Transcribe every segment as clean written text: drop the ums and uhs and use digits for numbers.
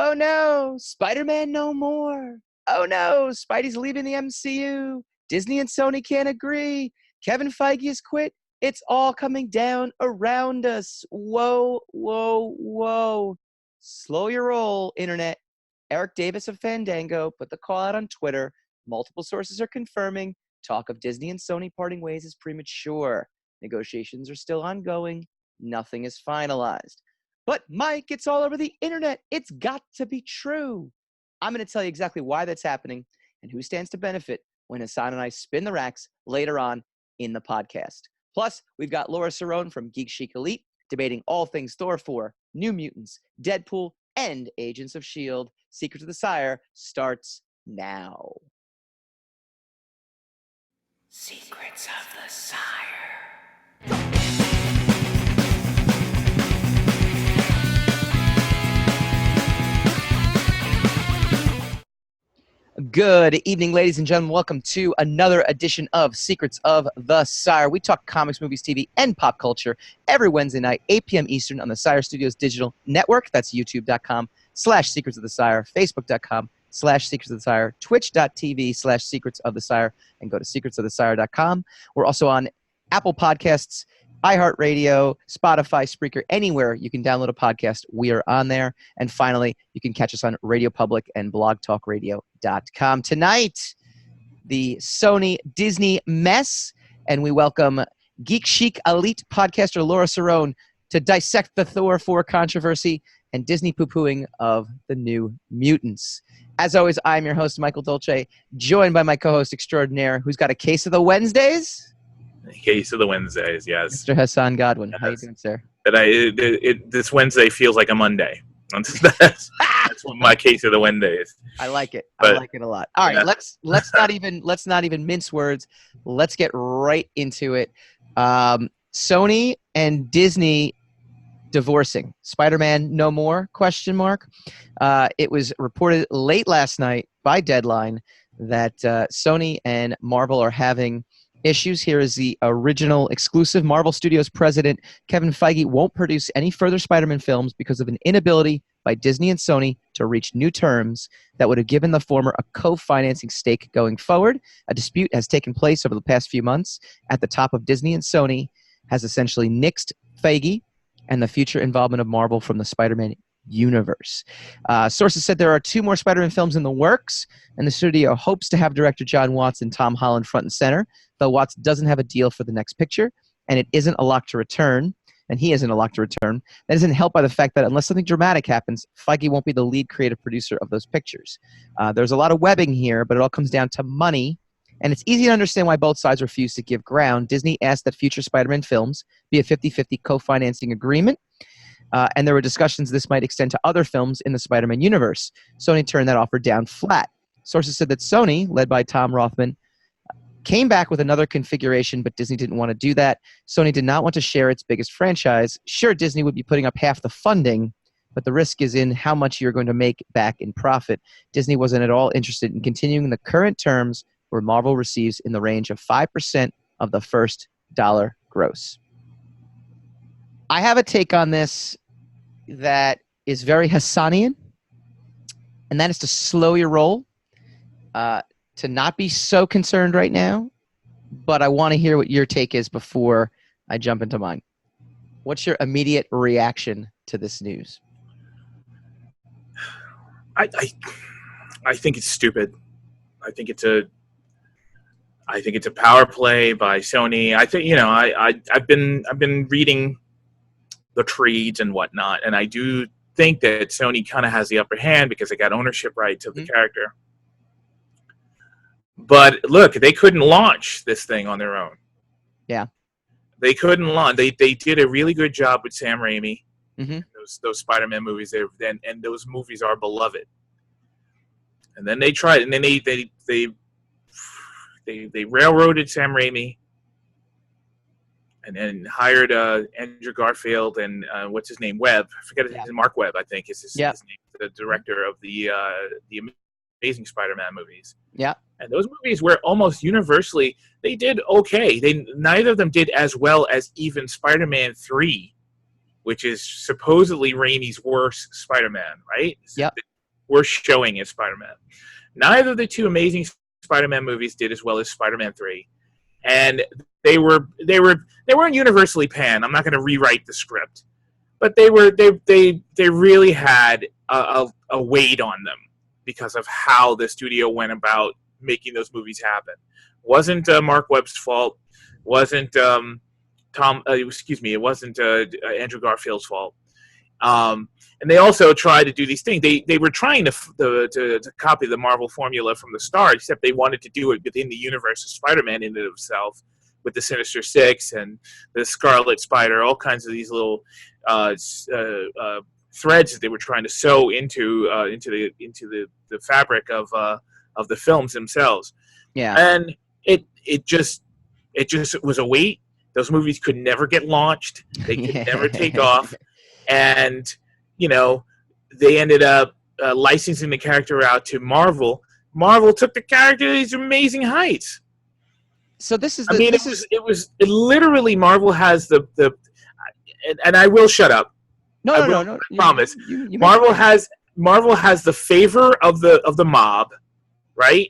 Oh no, Spider-Man no more. Oh no, Spidey's leaving the MCU. Disney and Sony can't agree. Kevin Feige has quit. It's all coming down around us. Whoa, whoa, whoa. Slow your roll, internet. Eric Davis of Fandango put the call out on Twitter. Multiple sources are confirming talk of Disney and Sony parting ways is premature. Negotiations are still ongoing. Nothing is finalized. But Mike, it's all over the internet. It's got to be true. I'm going to tell you exactly why that's happening and who stands to benefit when Hassan and I spin the racks later on in the podcast. Plus, we've got Laura Cerrone from GeekChicElite debating all things Thor 4, New Mutants, Deadpool, and Agents of S.H.I.E.L.D. Secrets of the Sire starts now. Secrets of the Sire. Good evening, ladies and gentlemen. Welcome to another edition of Secrets of the Sire. We talk comics, movies, TV, and pop culture every Wednesday night, 8 p.m. Eastern on the Sire Studios digital network. That's youtube.com/Secrets of the Sire, facebook.com/Secrets of the Sire, twitch.tv/Secrets of the Sire, and go to secretsofthesire.com. We're also on Apple Podcasts, iHeartRadio, Spotify, Spreaker, anywhere you can download a podcast, we are on there. And finally, you can catch us on Radio Public and blogtalkradio.com. Tonight, the Sony Disney mess, and we welcome GeekChicElite podcaster Laura Cerrone to dissect the Thor 4 controversy and Disney poo-pooing of the New Mutants. As always, I'm your host, Michael Dolce, joined by my co-host extraordinaire, who's got a case of the Wednesdays. Case of the Wednesdays, yes. Mr. Hassan Godwin, yes. How you doing, sir? This Wednesday feels like a Monday. That's what my case of the Wednesday is. I like it. I like it a lot. All right, yeah. let's not even mince words. Let's get right into it. Sony and Disney divorcing. Spider-Man no more? ? It was reported late last night by Deadline that Sony and Marvel are having issues. Here is the original exclusive. Marvel Studios president Kevin Feige won't produce any further Spider-Man films because of an inability by Disney and Sony to reach new terms that would have given the former a co-financing stake going forward. A dispute has taken place over the past few months at the top of Disney, and Sony has essentially nixed Feige and the future involvement of Marvel from the Spider-Man universe. Sources said there are 2 more Spider-Man films in the works, and the studio hopes to have director John Watts and Tom Holland front and center, though Watts doesn't have a deal for the next picture, and it isn't a lock to return, and he isn't a lock to return. That isn't helped by the fact that unless something dramatic happens, Feige won't be the lead creative producer of those pictures. There's a lot of webbing here, but it all comes down to money, and it's easy to understand why both sides refuse to give ground. Disney asked that future Spider-Man films be a 50-50 co-financing agreement, and there were discussions this might extend to other films in the Spider-Man universe. Sony turned that offer down flat. Sources said that Sony, led by Tom Rothman, came back with another configuration, but Disney didn't want to do that. Sony did not want to share its biggest franchise. Sure, Disney would be putting up half the funding, but the risk is in how much you're going to make back in profit. Disney wasn't at all interested in continuing the current terms where Marvel receives in the range of 5% of the first dollar gross. I have a take on this that is very Hassanian, and that is to slow your roll, to not be so concerned right now, but I want to hear what your take is before I jump into mine. What's your immediate reaction to this news? I think it's stupid. I think it's a power play by Sony. I think I've been reading the trades and whatnot, and I do think that Sony kind of has the upper hand because they got ownership rights of the character. But look, they couldn't launch this thing on their own. Yeah, they couldn't launch. They did a really good job with Sam Raimi. Mm-hmm. Those Spider-Man movies, and those movies are beloved. And then they tried, and then they railroaded Sam Raimi, and then hired Andrew Garfield and what's his name, Webb. I forget his name. Mark Webb, I think is his name, the director of the Amazing Spider-Man movies. Yeah. And those movies were almost universally, they did okay. Neither of them did as well as even Spider-Man 3, which is supposedly Raimi's worst Spider-Man, right? Yep. were showing as Spider-Man. Neither of the two Amazing Spider-Man movies did as well as Spider-Man 3, and they weren't universally panned. I'm not going to rewrite the script, but they really had a weight on them because of how the studio went about making those movies happen. Wasn't Mark Webb's fault. Wasn't it wasn't Andrew Garfield's fault. And they also tried to do these things. They were trying to copy the Marvel formula from the start, except they wanted to do it within the universe of Spider-Man in and of itself, with the Sinister Six and the Scarlet Spider, all kinds of these little threads that they were trying to sew into the fabric of the films themselves. Yeah, and it just was a weight. Those movies could never get launched. They could never take off. And, they ended up licensing the character out to Marvel. Marvel took the character to these amazing heights. So this is it literally Marvel has the and I will shut up. No. I promise. Marvel has the favor of the mob, right?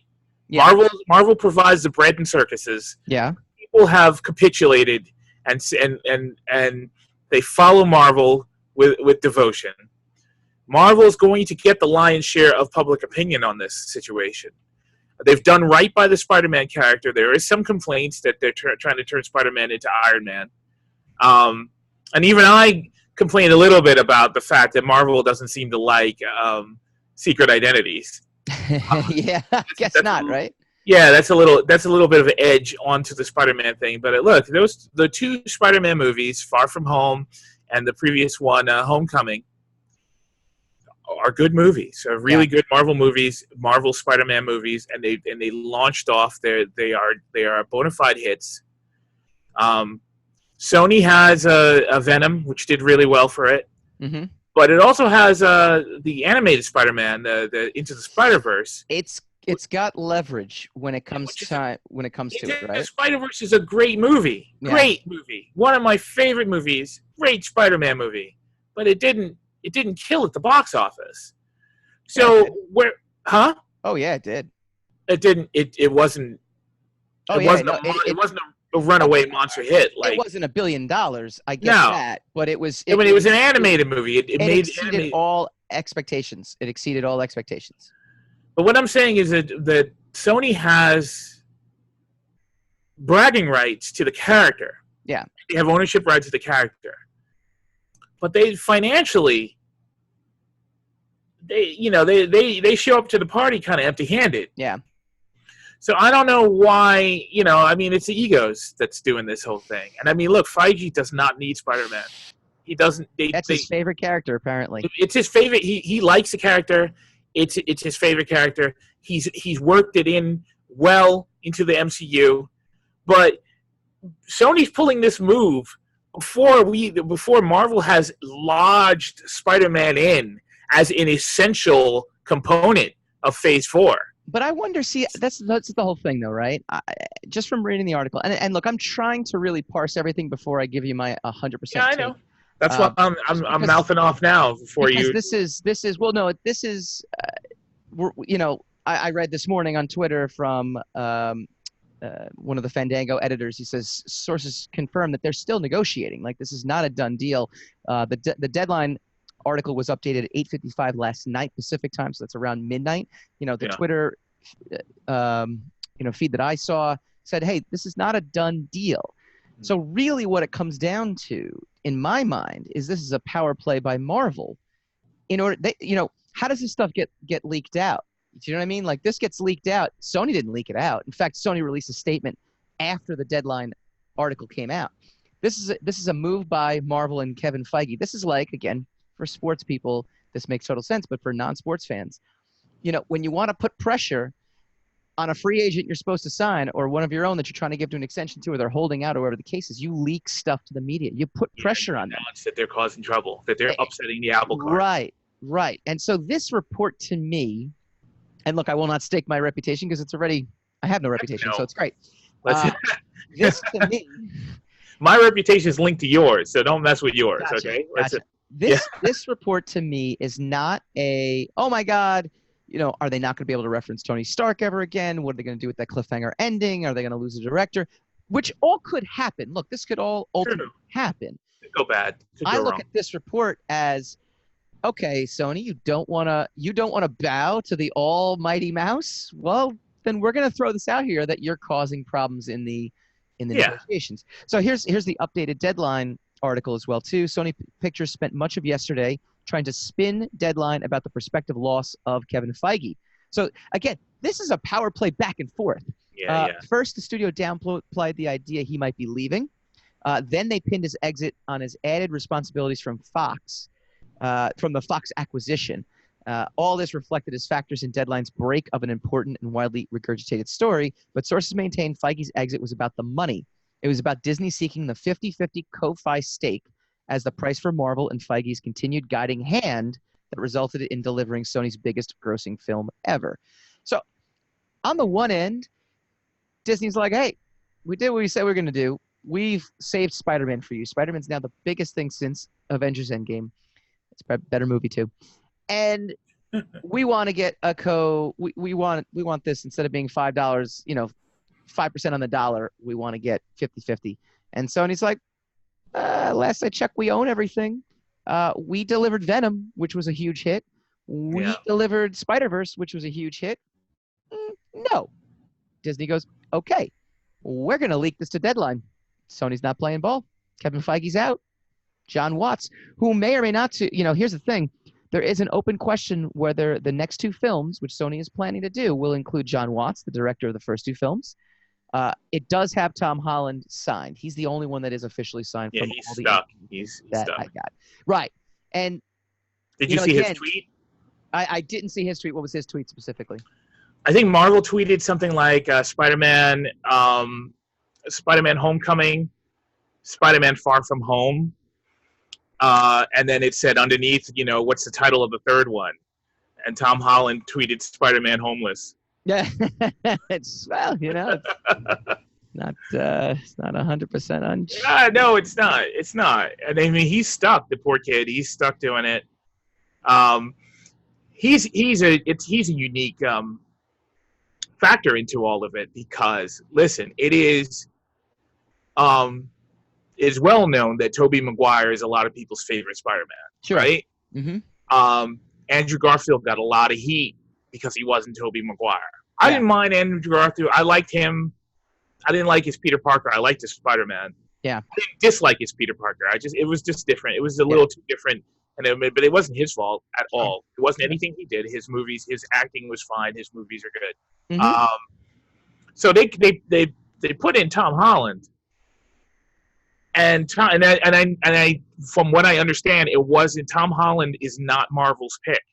Yeah. Marvel provides the bread and circuses. Yeah. People have capitulated and they follow Marvel with devotion. Marvel's going to get the lion's share of public opinion on this situation. They've done right by the Spider-Man character. There is some complaints that they're trying to turn Spider-Man into Iron Man. And even I complained a little bit about the fact that Marvel doesn't seem to like secret identities. Yeah, I guess not, right? Yeah, that's a little bit of an edge onto the Spider-Man thing. But look, the two Spider-Man movies, Far From Home and the previous one, Homecoming, are good movies. Are really good Marvel movies, Marvel Spider-Man movies, and they launched off. They are bona fide hits. Sony has a Venom, which did really well for it. Mm-hmm. But it also has the animated Spider-Man, the Into the Spider-Verse. It's got leverage when it comes to it, right? The Spider-Verse is a great movie. Yeah. Great movie. One of my favorite movies. Great Spider-Man movie. But it didn't kill at the box office. So Oh yeah, it did. It didn't. It wasn't. It wasn't a runaway monster hit. Like, it wasn't $1 billion. I get that, but it was. It was an animated movie. It made exceeded all expectations. It exceeded all expectations. But what I'm saying is that Sony has bragging rights to the character. Yeah, they have ownership rights to the character. But they financially, they show up to the party kind of empty-handed. Yeah. So I don't know why, it's the egos that's doing this whole thing. And look, Feige does not need Spider-Man. He doesn't. That's his favorite character, apparently. It's his favorite. He likes the character. It's his favorite character. He's worked it in well into the MCU, but Sony's pulling this move before Marvel has lodged Spider-Man in as an essential component of Phase 4. But I wonder, that's the whole thing, though, right? Just from reading the article, and look, I'm trying to really parse everything bore I give you my 100%. Yeah, I know. That's why I'm mouthing off now for you. This is I read this morning on Twitter from one of the Fandango editors. He says sources confirm that they're still negotiating. Like, this is not a done deal. The deadline article was updated at 8:55 last night Pacific time, so that's around midnight. The Twitter feed that I saw said, hey, this is not a done deal. So really what it comes down to, in my mind, is this is a power play by Marvel. How does this stuff get leaked out? Do you know what I mean? Like, this gets leaked out. Sony didn't leak it out. In fact, Sony released a statement after the deadline article came out. This is a move by Marvel and Kevin Feige. This is like, again, for sports people, this makes total sense, but for non-sports fans, when you want to put pressure on a free agent you're supposed to sign, or one of your own that you're trying to give to an extension to, or they're holding out, or whatever the case is, you leak stuff to the media. You put pressure on them. That they're causing trouble, that they're upsetting the apple cart. Right. And so this report to me, and look, I will not stake my reputation because I have no reputation, so it's great. This to me, my reputation is linked to yours, so don't mess with yours. Gotcha, Okay. Gotcha. This report to me is not oh my God, are they not going to be able to reference Tony Stark ever again? What are they going to do with that cliffhanger ending? Are they going to lose a director? Which all could happen. Look, this could all ultimately happen. Could go bad. Could go I look wrong. at this report as, okay, Sony, you don't want to bow to the almighty mouse? Well, then we're going to throw this out here that you're causing problems in the negotiations. So here's the updated Deadline article as well too. Sony Pictures spent much of yesterday trying to spin Deadline about the prospective loss of Kevin Feige. So again, this is a power play back and forth. First, the studio downplayed the idea he might be leaving. Then they pinned his exit on his added responsibilities from Fox, from the Fox acquisition. All this reflected as factors in Deadline's break of an important and widely regurgitated story, but sources maintain Feige's exit was about the money. It was about Disney seeking the 50-50 Ko-Fi stake as the price for Marvel and Feige's continued guiding hand that resulted in delivering Sony's biggest grossing film ever. So on the one end, Disney's like, hey, we did what we said we were going to do. We've saved Spider-Man for you. Spider-Man's now the biggest thing since Avengers Endgame. It's a better movie too. And we want to get we want this, instead of being $5, 5% on the dollar, we want to get 50-50. And Sony's like, last I checked, we own everything. We delivered Venom, which was a huge hit. We delivered Spider-Verse, which was a huge hit. No. Disney goes, okay, we're going to leak this to Deadline. Sony's not playing ball. Kevin Feige's out. John Watts, who may or may not, here's the thing. There is an open question whether the next two films, which Sony is planning to do, will include John Watts, the director of the first two films. It does have Tom Holland signed. He's the only one that is officially signed. Yeah, from he's all stuck. The he's that stuck. I got. Right. And did you see his tweet? I didn't see his tweet. What was his tweet specifically? I think Marvel tweeted something like Spider-Man Homecoming, Spider-Man Far From Home. And then it said underneath, what's the title of the third one? And Tom Holland tweeted Spider-Man Homeless. Yeah, it's not it's not 100% no, it's not. It's not. And I mean, he's stuck. The poor kid. He's stuck doing it. He's a unique factor into all of it because listen, it is well known that Tobey Maguire is a lot of people's favorite Spider-Man, right? Mm-hmm. Andrew Garfield got a lot of heat because he wasn't Tobey Maguire. I didn't mind Andrew Garfield. I liked him. I didn't like his Peter Parker. I liked his Spider-Man. Yeah. I didn't dislike his Peter Parker. It was just different. It was a little too different, but it wasn't his fault at all. It wasn't anything he did. His movies, his acting was fine. His movies are good. Mm-hmm. So they put in Tom Holland. And I, from what I understand, it wasn't. Tom Holland is not Marvel's pick.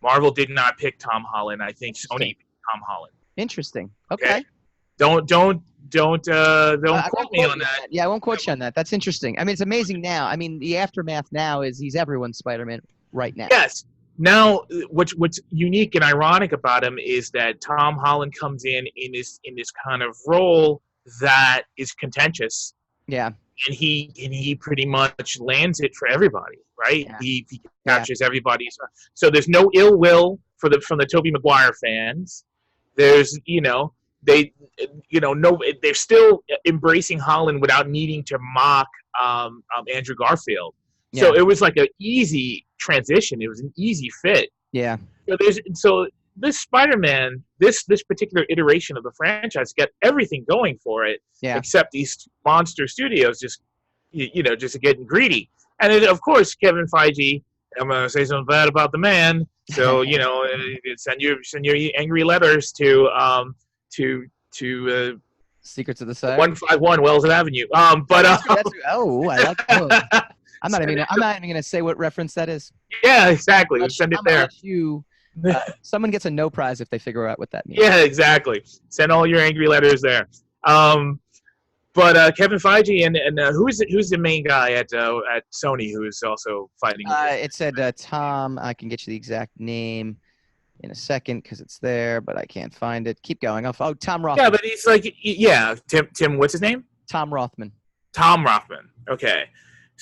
Marvel did not pick Tom Holland. I think Sony picked Tom Holland. Interesting. Okay. Don't quote me on that. Yeah, I won't quote you on that. That's interesting. I mean, it's amazing now. I mean, the aftermath now is he's everyone's Spider-Man right now. Yes. Now, what's unique and ironic about him is that Tom Holland comes in this kind of role that is contentious. Yeah. And he pretty much lands it for everybody, right? Yeah. He captures everybody. So there's no ill will from the Tobey Maguire fans. There's they're still embracing Holland without needing to mock Andrew Garfield. Yeah. So it was like an easy transition. It was an easy fit. Yeah. So this Spider-Man, this particular iteration of the franchise got everything going for it, except these monster studios just getting greedy. And then, of course, Kevin Feige, I'm going to say something bad about the man, so send your angry letters to Secrets of the Side 151 Wells Avenue. I like that. I'm not even going to say what reference that is. Yeah, exactly. Send it there. Someone gets a no prize if they figure out what that means. Yeah, exactly. Send all your angry letters there. But Kevin Feige and who's the main guy at Sony who is also fighting? It said Tom. I can get you the exact name in a second because it's there, but I can't find it. Keep going. Tom Rothman. Yeah, but he's like, Tim. What's his name? Tom Rothman. Tom Rothman. Okay.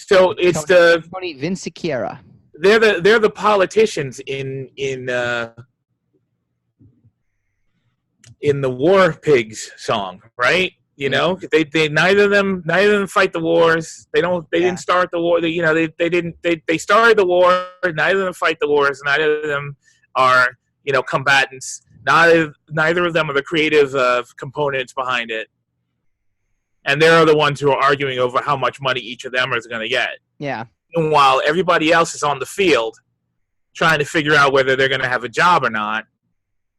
So it's Tony Vinciquerra. They're the politicians in the War Pigs song, right? You know, they neither of them fight the wars. They didn't start the war. They started the war. Neither of them fight the wars. Neither of them are combatants. Neither of them are the creative components behind it. And they're the ones who are arguing over how much money each of them is going to get. Yeah. Meanwhile, everybody else is on the field trying to figure out whether they're going to have a job or not.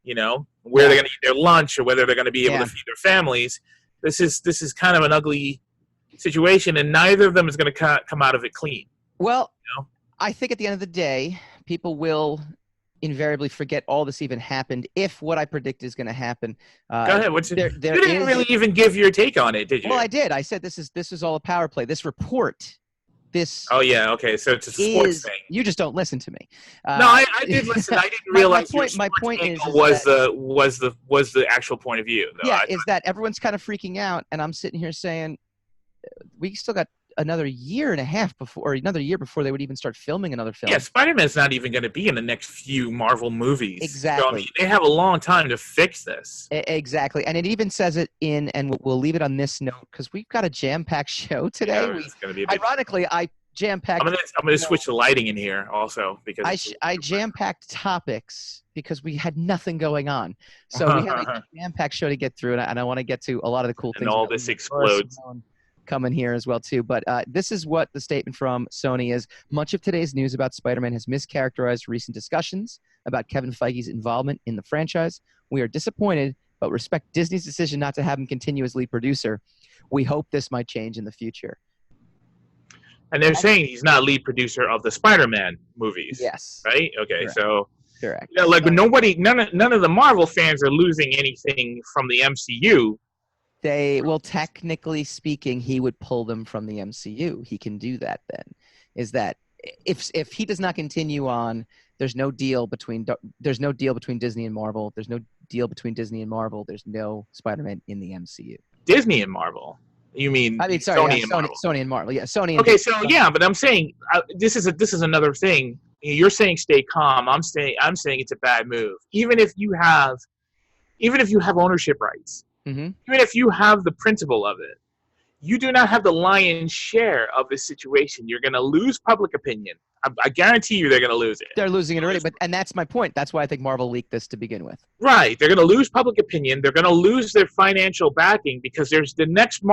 Where they're going to eat their lunch or whether they're going to be able to feed their families. This is kind of an ugly situation, and neither of them is going to come out of it clean. Well, I think at the end of the day, people will invariably forget all this even happened if what I predict is going to happen. Go ahead. You didn't really even give your take on it, did you? Well, I did. I said this is all a power play. This report. Oh yeah, okay. So it's a sports thing. You just don't listen to me. No, I did listen. I didn't realize my point was the actual point of view. Though. Yeah, that everyone's kind of freaking out, and I'm sitting here saying we still got another year and a half before they would even start filming another film. Yeah, Spider-Man's not even going to be in the next few Marvel movies. Exactly. So, I mean, they have a long time to fix this. Exactly, and it even says it in, and we'll leave it on this note because we've got a jam-packed show today. Yeah, it's going to be ironically, I jam-packed. I'm going to switch the lighting in here also because I jam-packed topics because we had nothing going on. So we have a jam-packed show to get through, and I want to get to a lot of the cool things. And all this explodes. Come in here as well too, but this is what the statement from Sony is. Much of today's news about Spider-Man has mischaracterized recent discussions about Kevin Feige's involvement in the franchise. We are disappointed, but respect Disney's decision not to have him continue as lead producer. We hope this might change in the future. And they're saying he's not lead producer of the Spider-Man movies. Yes. Right? Okay, correct. So correct. None of the Marvel fans are losing anything from the MCU. Technically speaking, he would pull them from the MCU. He can do that then. Is that if he does not continue on, there's no deal between Disney and Marvel. There's no deal between Disney and Marvel. There's no Spider-Man in the MCU. Disney and Marvel? You mean Sony and Marvel. Yeah, Sony. Okay, but I'm saying this is another thing. You're saying stay calm. I'm saying it's a bad move. Even if you have ownership rights. Mm-hmm. Even if you have the principle of it, you do not have the lion's share of this situation. You're going to lose public opinion. I guarantee you they're going to lose it. They're losing it already, and that's my point. That's why I think Marvel leaked this to begin with. Right. They're going to lose public opinion. They're going to lose their financial backing because there's the next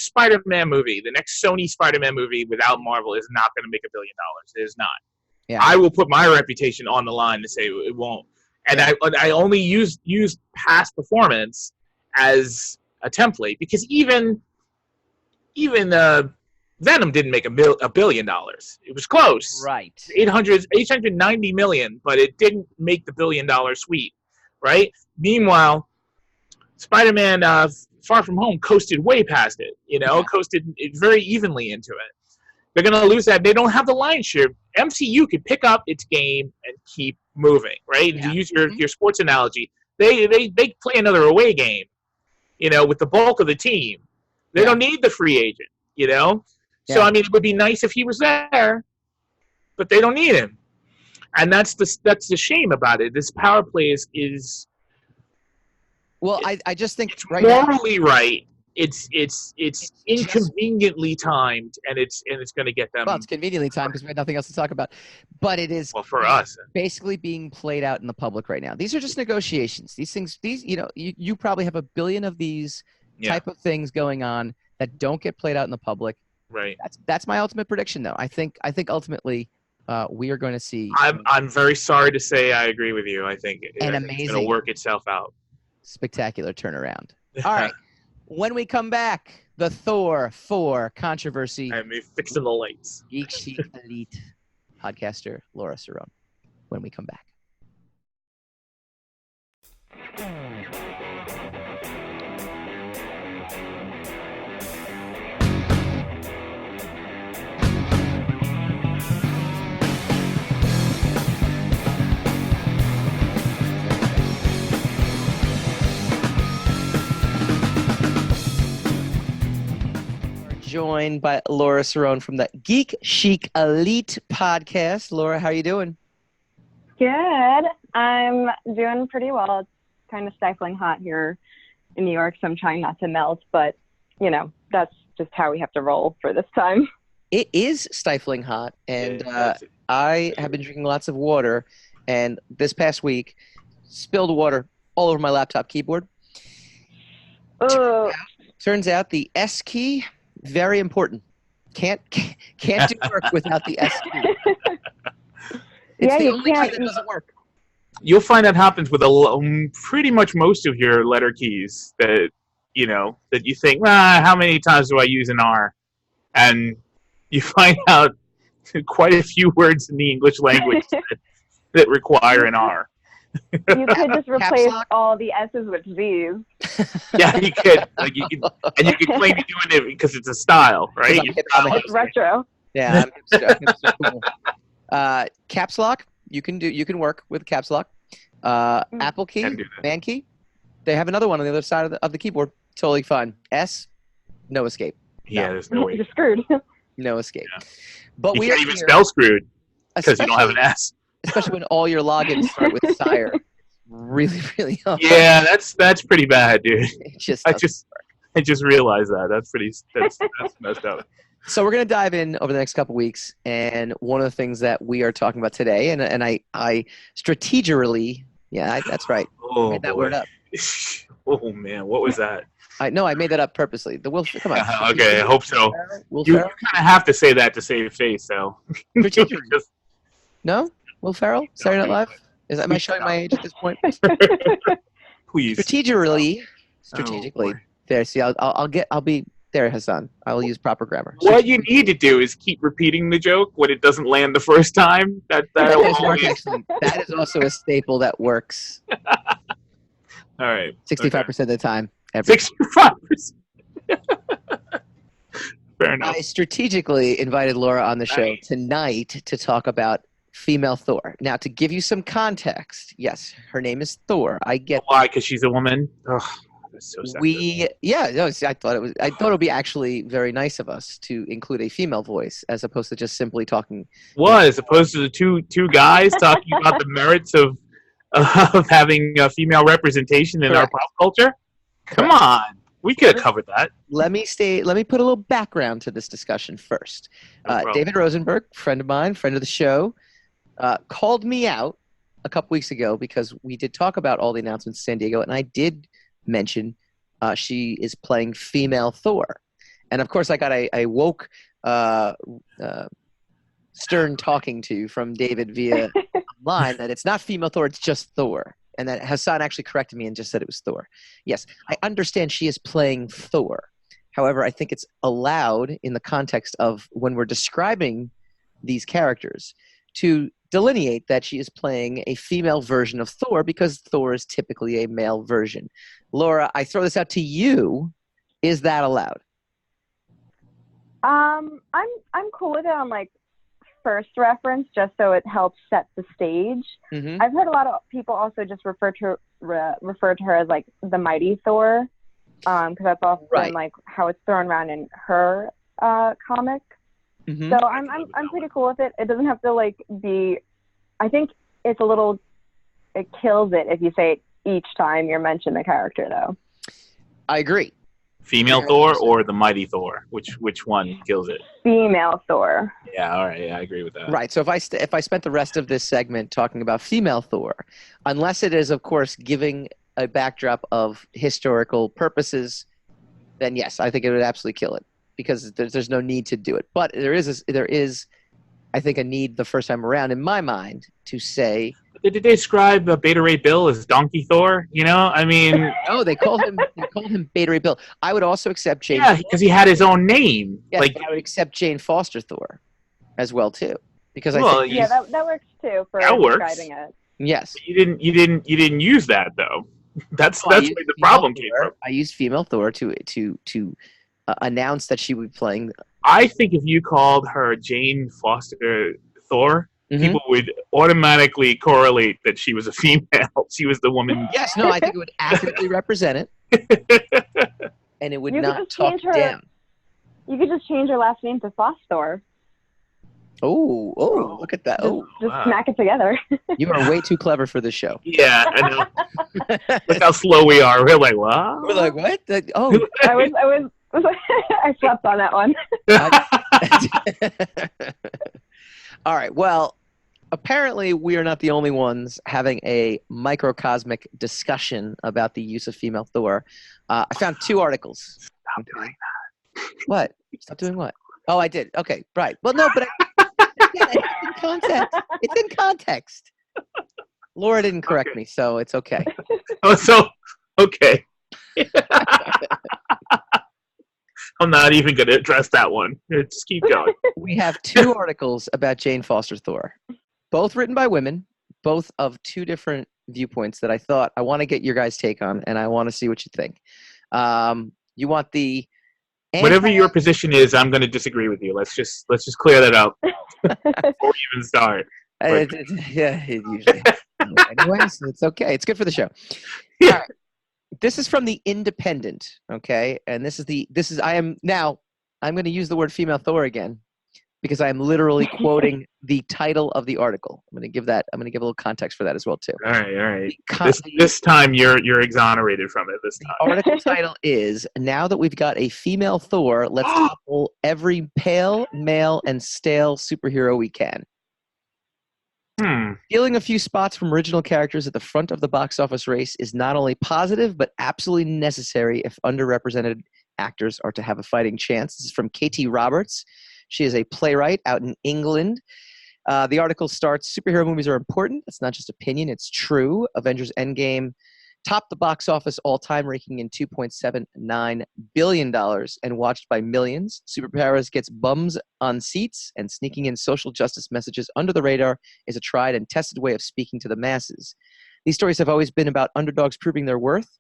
Spider-Man movie, the next Sony Spider-Man movie without Marvel is not going to make $1 billion. It is not. Yeah. I will put my reputation on the line to say it won't. And I only use past performance as a template because even Venom didn't make $1 billion. It was close, right? 890 million, but it didn't make the $1 billion sweep, right? Meanwhile, Spider-Man Far From Home coasted way past it. Coasted very evenly into it. They're going to lose that. They don't have the lion's share. MCU could pick up its game and keep moving, right? Yeah. To use your sports analogy, they play another away game. With the bulk of the team. They don't need the free agent, So, I mean, it would be nice if he was there, but they don't need him. And that's the shame about it. This power play is well, I just think it's morally right. It's inconveniently timed, and it's going to get them. Well, it's conveniently timed because we had nothing else to talk about. But it is for us basically being played out in the public right now. These are just negotiations. These things, you probably have 1 billion of these type of things going on that don't get played out in the public. Right. That's my ultimate prediction, though. I think ultimately we are going to see. I'm very sorry to say I agree with you. I think it's going to work itself out. Spectacular turnaround. All right. When we come back, the Thor 4 controversy. I'm fixing the lights. GeekChicElite podcaster Laura Cerrone. When we come back. joined by Laura Cerrone from the GeekChicElite podcast. Laura, how are you doing? Good. I'm doing pretty well. It's kind of stifling hot here in New York, so I'm trying not to melt, but, you know, that's just how we have to roll for this time. It is stifling hot, and I have been drinking lots of water, and this past week, spilled water all over my laptop keyboard. Turns out the S key, very important. Can't do work without the S key. It's the only key that doesn't work. You'll find that happens with pretty much most of your letter keys that you think, how many times do I use an R? And you find out quite a few words in the English language that require an R. You could just replace all the S's with Z's. Yeah, you could. You can claim you're doing it because it's a style, right? It's retro. Yeah, I'm hipster cool. Caps lock, you can work with caps lock. Apple key, man key. They have another one on the other side of the keyboard. Totally fine. S, no escape. Yeah, there's no way. You're screwed. No escape. Yeah. But you can't even spell screwed because you don't have an S. Especially when all your logins start with sire. Really, really hard. Yeah, that's pretty bad, dude. I just realized that. That's messed up. So we're gonna dive in over the next couple weeks, and one of the things that we are talking about today, and I strategically, that's right. Oh, made that word up. Oh man, what was that? I made that up purposely. Come on. Okay, I hope so. You kind of have to say that to save face, though. No? Will Ferrell? Saturday Night Live? Am I showing my age at this point? Please. Strategically. Oh, there. See, I'll be there, Hassan. I will use proper grammar. What you need to do is keep repeating the joke when it doesn't land the first time. That is also a staple that works. All right. 65% of the time. 65%. Fair enough. I strategically invited Laura on the show tonight to talk about female Thor. Now, to give you some context, yes, her name is Thor. I get why, because she's a woman. Ugh, that's so sad. I thought it would be actually very nice of us to include a female voice as opposed to just simply talking. As opposed to the two guys talking about the merits of having female representation in our pop culture. Come on. We could have covered that. Let me put a little background to this discussion first. David Rosenberg, friend of mine, friend of the show, called me out a couple weeks ago because we did talk about all the announcements in San Diego, and I did mention she is playing female Thor. And of course, I got a woke, stern talking to from David via line that it's not female Thor, it's just Thor. And that Hassan actually corrected me and just said it was Thor. Yes, I understand she is playing Thor. However, I think it's allowed in the context of when we're describing these characters to delineate that she is playing a female version of Thor because Thor is typically a male version. Laura, I throw this out to you. Is that allowed? I'm cool with it on first reference, just so it helps set the stage. Mm-hmm. I've heard a lot of people also just refer to her as the mighty Thor, because that's often how it's thrown around in her comic. Mm-hmm. So I'm pretty cool with it. It doesn't have to be. I think it kills it if you say it each time you're mentioning the character, though. I agree. Female Thor or the mighty Thor? Which one kills it? Female Thor. Yeah, all right. Yeah, I agree with that. Right. So if I spent the rest of this segment talking about female Thor, unless it is, of course, giving a backdrop of historical purposes, then yes, I think it would absolutely kill it because there's no need to do it. But there is, I think, a need the first time around in my mind to say. Did they describe Beta Ray Bill as Donkey Thor? I mean. No, they called him Beta Ray Bill. I would also accept Jane. Yeah, because he had his own name. Yes, but I would accept Jane Foster Thor as well too, because I think that works too for describing it. Yes, you didn't use that though. That's where the problem came from. I used female Thor to announce that she would be playing. I think if you called her Jane Foster Thor. Mm-hmm. People would automatically correlate that she was a female. She was the woman. Yes, no, I think it would accurately represent it. And it would not talk down. You could just change your last name to Thor. Oh, look at that. Just smack it together. You are way too clever for this show. Yeah, I know. Look how slow we are. We're like, what? We're like, what? I slept on that one. All right. Well, apparently we are not the only ones having a microcosmic discussion about the use of female Thor. I found 2 articles. Stop doing that. What? Stop doing what? Oh, I did. Okay, right. Well, no, but it's in context. It's in context. Laura didn't correct me, so it's okay. Okay. I'm not even going to address that one. Just keep going. We have 2 articles about Jane Foster Thor, both written by women, both of 2 different viewpoints that I want to get your guys' take on, and I want to see what you think. You want the whatever your position is, I'm going to disagree with you. Let's just clear that up before we even start. Yeah, it usually. Anyways, it's okay. It's good for the show. All right. This is from the Independent, okay? And I'm going to use the word female Thor again because I am literally quoting the title of the article. I'm going to give a little context for that as well too. All right. This time you're exonerated from it this time. The article title is "Now that we've got a female Thor, let's topple every pale, male, and stale superhero we can." Stealing a few spots from original characters at the front of the box office race is not only positive, but absolutely necessary if underrepresented actors are to have a fighting chance. This is from Katie Roberts. She is a playwright out in England. The article starts, superhero movies are important. It's not just opinion, it's true. Avengers Endgame topped the box office all-time, raking in $2.79 billion and watched by millions. Superpowers gets bums on seats, and sneaking in social justice messages under the radar is a tried and tested way of speaking to the masses. These stories have always been about underdogs proving their worth,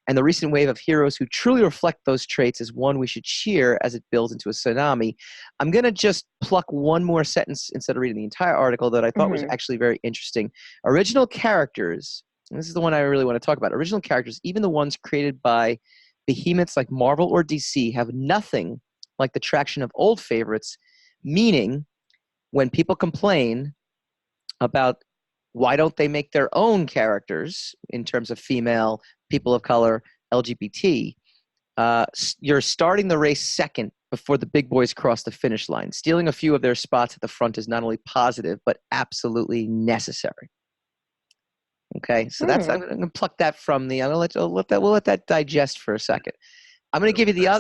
and the recent wave of heroes who truly reflect those traits is one we should cheer as it builds into a tsunami. I'm going to just pluck one more sentence instead of reading the entire article that I thought was actually very interesting. Original characters, and this is the one I really want to talk about. Original characters, even the ones created by behemoths like Marvel or DC, have nothing like the traction of old favorites, meaning when people complain about why don't they make their own characters in terms of female, people of color, LGBT, you're starting the race second before the big boys cross the finish line. Stealing a few of their spots at the front is not only positive, but absolutely necessary. Okay, so I'm going to pluck that from the. We'll let that digest for a second. I'm going to give you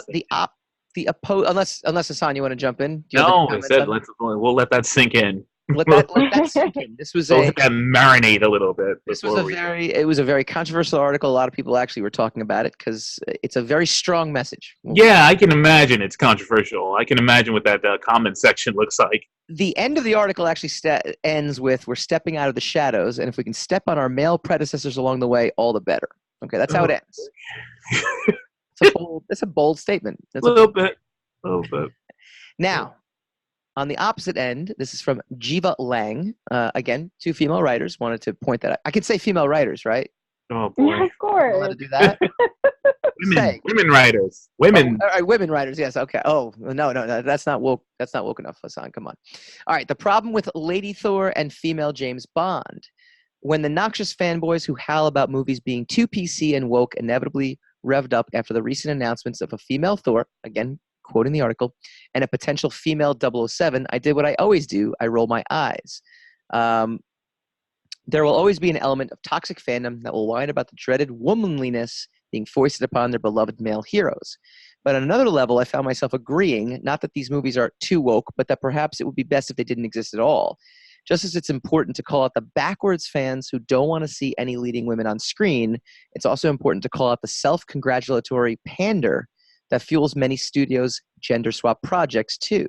unless Hassan, you want to jump in? No, I said we'll let that sink in. Let that sink in. This was let that marinate a little bit. It was a very controversial article. A lot of people actually were talking about it because it's a very strong message. Yeah, I can imagine it's controversial. I can imagine what that comment section looks like. The end of the article actually ends with, "We're stepping out of the shadows, and if we can step on our male predecessors along the way, all the better." Okay, that's how it ends. It's a bold statement. A little bit. Now, on the opposite end, this is from Jiva Lang. Again, 2 female writers. Wanted to point that out. I could say female writers, right? Oh, boy. Yeah, of course. I'm allowed to do that? Women writers. Women. All right, women writers, yes, okay. Oh, no, that's not woke. That's not woke enough, Hassan. Come on. All right, the problem with Lady Thor and female James Bond. When the noxious fanboys who howl about movies being too PC and woke inevitably revved up after the recent announcements of a female Thor, again, quoting the article, and a potential female 007, I did what I always do. I roll my eyes. There will always be an element of toxic fandom that will whine about the dreaded womanliness being foisted upon their beloved male heroes. But on another level, I found myself agreeing, not that these movies are too woke, but that perhaps it would be best if they didn't exist at all. Just as it's important to call out the backwards fans who don't want to see any leading women on screen, it's also important to call out the self-congratulatory pander that fuels many studios' gender swap projects too.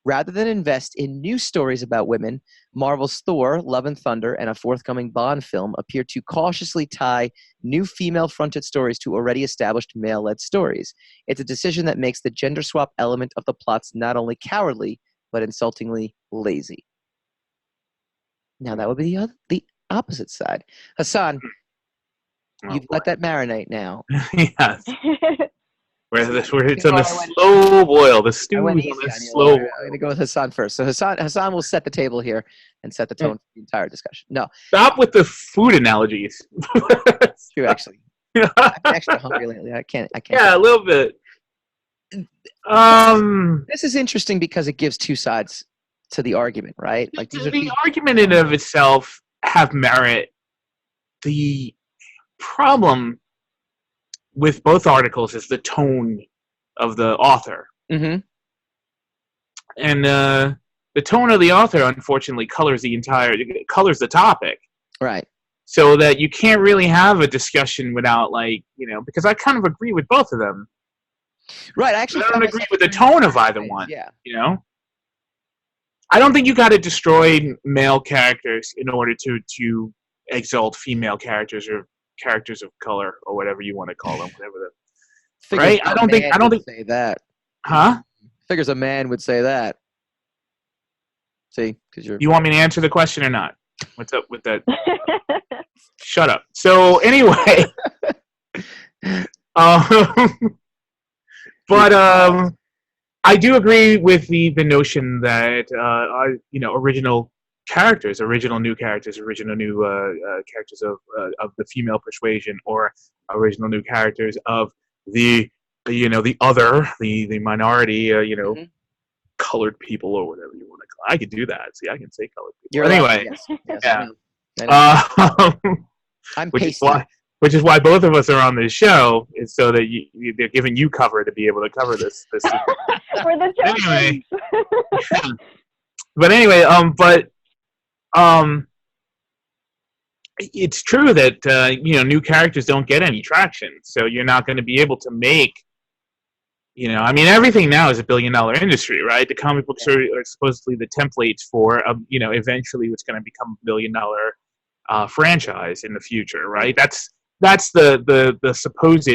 Rather than invest in new stories about women, Marvel's Thor, Love and Thunder, and a forthcoming Bond film appear to cautiously tie new female-fronted stories to already established male-led stories. It's a decision that makes the gender swap element of the plots not only cowardly, but insultingly lazy. Now that would be the opposite side. Hassan, you've let that marinate now. Yes. where it's on the slow boil. The stew is on the slow boil. I'm going to go with Hassan first. So Hassan will set the table here and set the tone for the entire discussion. No. Stop with the food analogies. True, actually. I've been extra hungry lately. I can't. Yeah, a little bit. This is interesting because it gives two sides to the argument, right? Like the argument in and of itself have merit. The problem with both articles is the tone of the author. Mm-hmm. And the tone of the author, unfortunately, colors the topic. Right. So that you can't really have a discussion without, because I kind of agree with both of them. Right. I don't agree with the tone of either one. Yeah. I don't think you got to destroy male characters in order to exalt female characters or characters of color or whatever you want to call them, right? I don't think say that. Huh? Figures a man would say that. See, because you want me to answer the question or not? What's up with that? Shut up. So anyway, but I do agree with the notion that original characters, original new characters of the female persuasion, or original new characters of the other, the minority, mm-hmm. colored people or whatever you want to call it. I could do that. See, I can say colored people. You're anyway, yes, yeah. I'm which is why both of us are on this show, is so that they're giving you cover to be able to cover this. We're the anyway. But anyway, it's true that new characters don't get any traction, so you're not going to be able to make. Everything now is a billion-dollar industry, right? The comic books are supposedly the templates for, eventually what's going to become a billion-dollar franchise in the future, right? That's the supposed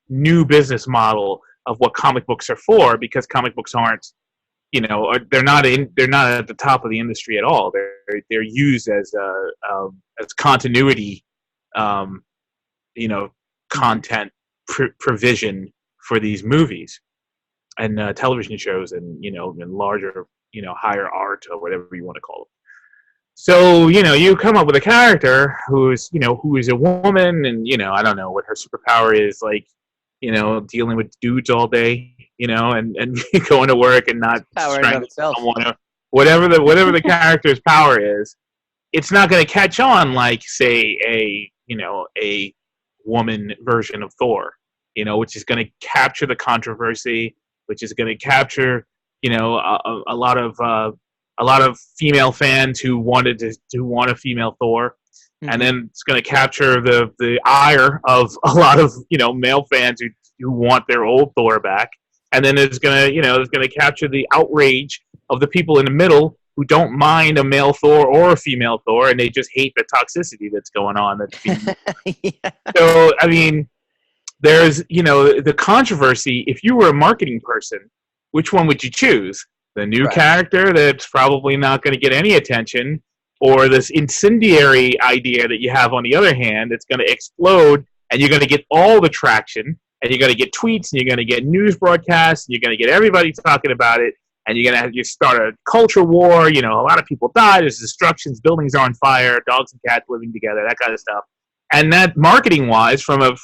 new business model of what comic books are for, because comic books aren't, they're not at the top of the industry at all. They're used as continuity, content provision for these movies and television shows, and and larger, higher art or whatever you want to call it. So you come up with a character who is a woman, and I don't know what her superpower is, dealing with dudes all day, and going to work and not strangling someone, or whatever the character's power is. It's not going to catch on like, say, a woman version of Thor, which is going to capture the controversy, which is going to capture, a lot of female fans who want a female Thor, mm-hmm. and then it's going to capture the ire of a lot of male fans who want their old Thor back, and then it's going to capture the outrage of the people in the middle who don't mind a male Thor or a female Thor, and they just hate the toxicity that's going on. Yeah. So there's the controversy. If you were a marketing person, which one would you choose? The new character that's probably not going to get any attention, or this incendiary idea that you have on the other hand that's going to explode, and you're going to get all the traction, and you're going to get tweets, and you're going to get news broadcasts, and you're going to get everybody talking about it, and you're going to start a culture war. A lot of people die, there's destructions, buildings are on fire, dogs and cats living together, that kind of stuff. And that marketing-wise, from a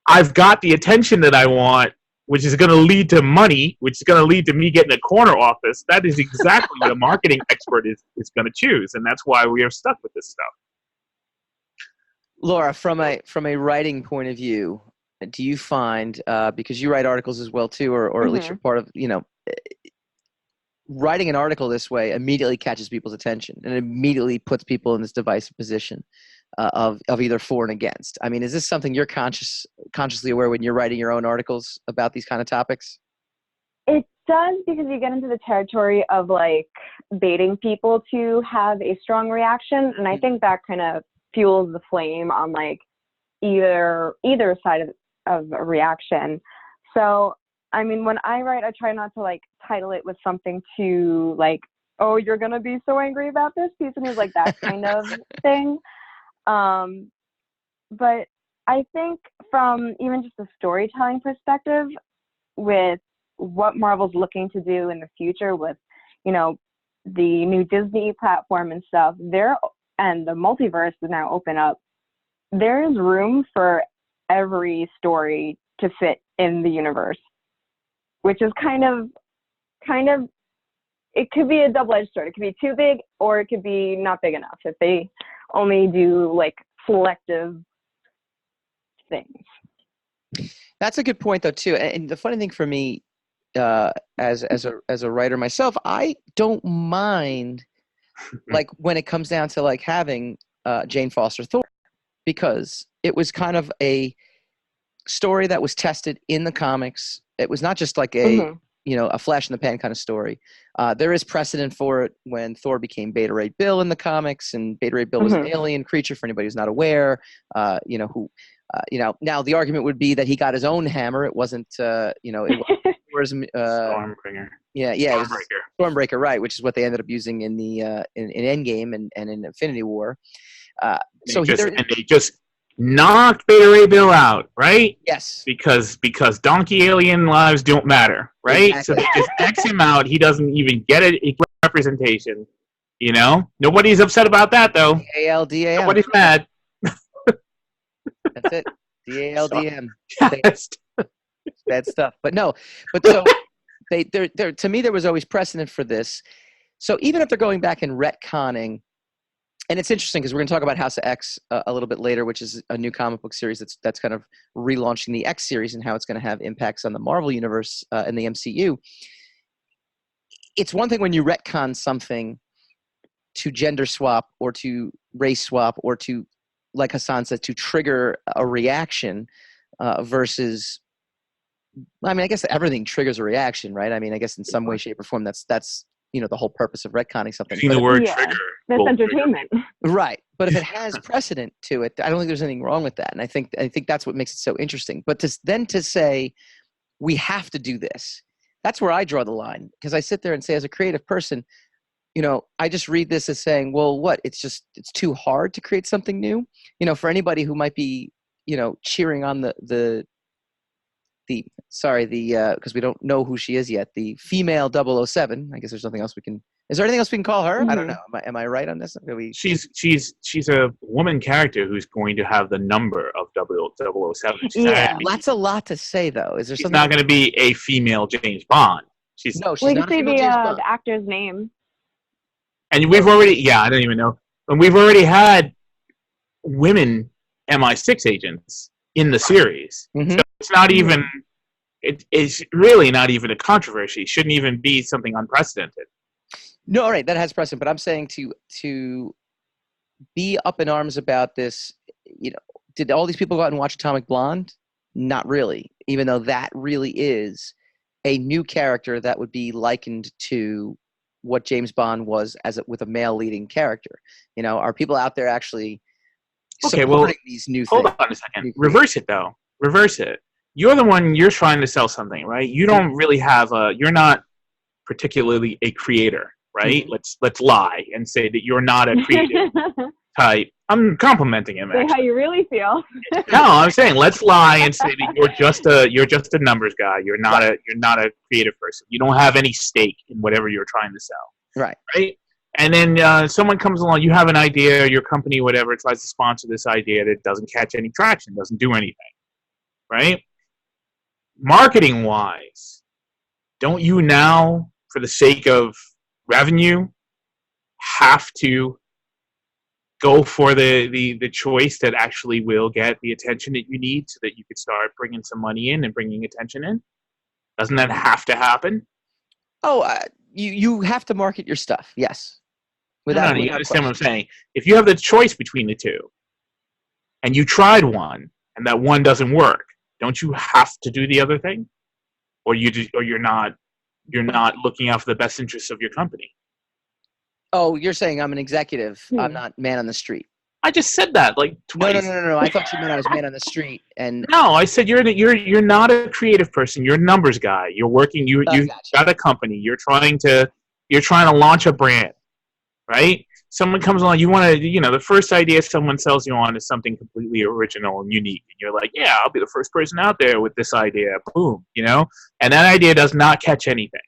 I've got the attention that I want, which is going to lead to money, which is going to lead to me getting a corner office. That is exactly what a marketing expert is going to choose, and that's why we are stuck with this stuff. Laura, from a writing point of view, do you find, because you write articles as well too, or mm-hmm. at least you're part of, writing an article this way immediately catches people's attention and immediately puts people in this divisive position of either for and against? Is this something you're consciously aware when you're writing your own articles about these kind of topics? It does, because you get into the territory of baiting people to have a strong reaction, and I think that kind of fuels the flame on either side of a reaction. So when I write, I try not to title it with something too oh, you're gonna be so angry about this piece of news, that kind of thing. But I think from even just a storytelling perspective, with what Marvel's looking to do in the future with, you know, the new Disney platform and stuff, and the multiverse is now open up, there is room for every story to fit in the universe, which is kind of, it could be a double-edged sword. It could be too big, or it could be not big enough if they only do like selective things. That's a good point, though, too. And the funny thing for me, as a writer myself, I don't mind, like, when it comes down to like having Jane Foster Thor, because it was kind of a story that was tested in the comics. It was not just like a a flash in the pan kind of story. There is precedent for it when Thor became Beta Ray Bill in the comics, and Beta Ray Bill was an alien creature, for anybody who's not aware. Now the argument would be that he got his own hammer. It wasn't, it was Stormbringer. Yeah, it was Stormbreaker, right? Which is what they ended up using in the in Endgame and in Infinity War. They just knocked Beta Ray Bill out, right? Yes. Because donkey alien lives don't matter, right? Exactly. So they just X him out. He doesn't even get an equal representation. You know? Nobody's upset about that, though. D-A-L-D-A-M. Nobody's mad. That's it. D-A-L-D-M. Bad stuff. But no. But so, to me, there was always precedent for this. So even if they're going back and retconning, and it's interesting because we're going to talk about House of X a little bit later, which is a new comic book series that's kind of relaunching the X series and how it's going to have impacts on the Marvel universe and the MCU. It's one thing when you retcon something to gender swap or to race swap or to, like Hassan said, to trigger a reaction versus, I mean, I guess everything triggers a reaction, right? I mean, I guess in some way, shape, or form, that's the whole purpose of retconning something. Using the word trigger. That's entertainment. Right. But if it has precedent to it, I don't think there's anything wrong with that. And I think that's what makes it so interesting. But to say, we have to do this, that's where I draw the line. Because I sit there and say, as a creative person, I just read this as saying, well, what? It's too hard to create something new. For anybody who might be, cheering on because we don't know who she is yet, the female 007. I guess there's nothing else we can. Is there anything else we can call her? I don't know. Am I right on this? She's a woman character who's going to have the number of 007. That's a lot to say, though. Is there she's something? Not going to be a female James Bond. She's not a female James Bond. The actor's name. And we've already, I don't even know. And we've already had women MI6 agents in the series. So it's not even, it's really not even a controversy. It shouldn't even be something unprecedented. No, right, that has precedent. But I'm saying to be up in arms about this, did all these people go out and watch Atomic Blonde? Not really, even though that really is a new character that would be likened to what James Bond was with a male leading character. Are people out there actually supporting these new things? Hold on a second. Reverse it, though. Reverse it. You're the one, you're trying to sell something, right? You don't really you're not particularly a creator, right? Let's lie and say that you're not a creative type. I'm complimenting him, actually. Say how you really feel. No, I'm saying let's lie and say that you're just a numbers guy. You're not a creative person. You don't have any stake in whatever you're trying to sell. Right? And then someone comes along, you have an idea, your company, whatever, tries to sponsor this idea that doesn't catch any traction, doesn't do anything. Right? Marketing-wise, don't you now, for the sake of revenue, have to go for the choice that actually will get the attention that you need so that you can start bringing some money in and bringing attention in? Doesn't that have to happen? You have to market your stuff, yes. You understand what I'm saying? If you have the choice between the two, and you tried one, and that one doesn't work, don't you have to do the other thing? Or you're not looking out for the best interests of your company? Oh, you're saying I'm an executive. I'm not man on the street. I just said that like twice. No. I thought you meant I was man on the street. And no, I said you're not a creative person. You're a numbers guy. You're working. You've got a company. You're trying to launch a brand, right? someone comes along, you want to, the first idea someone sells you on is something completely original and unique. And you're like, yeah, I'll be the first person out there with this idea. Boom, And that idea does not catch anything.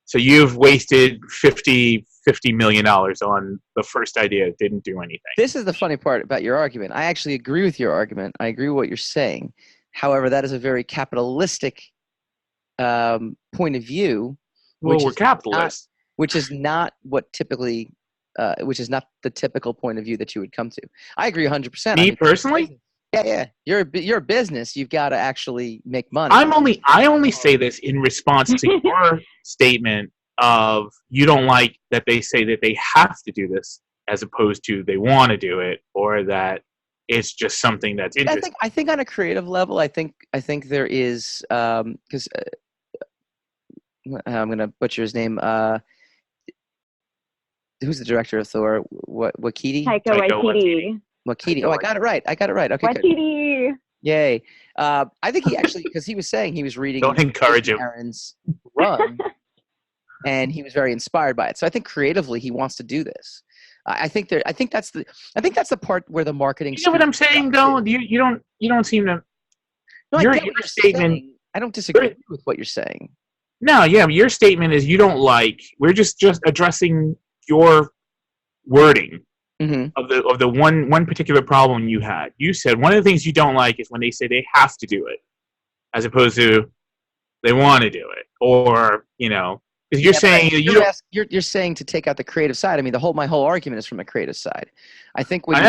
So you've wasted $50 million on the first idea. It didn't do anything. This is the funny part about your argument. I actually agree with your argument. I agree with what you're saying. However, that is a very capitalistic point of view. Well, we're capitalists. Which is not what typically, which is not the typical point of view that you would come to. I agree 100%. Me personally? Yeah. You're a business. You've got to actually make money. I only say this in response to your statement of you don't like that they say that they have to do this as opposed to they want to do it, or that it's just something that's interesting. I think on a creative level, I think there is because I'm gonna butcher his name. Who's the director of Thor? Waititi? Taika Waititi. Waititi. Oh, I got it right. Okay. Waititi. Yay. I think he actually, because he was saying he was reading. Don't encourage him. Aaron's run, and he was very inspired by it. So I think creatively he wants to do this. I think that's the part where the marketing. You know what I'm saying, though? You don't seem to. No, your statement. Saying. I don't disagree with what you're saying. No, yeah, your statement is you don't like. We're just addressing your wording of the one particular problem you had. You said one of the things you don't like is when they say they have to do it, as opposed to they want to do it, or because you're saying you're saying to take out the creative side. I mean, my whole argument is from the creative side. I think when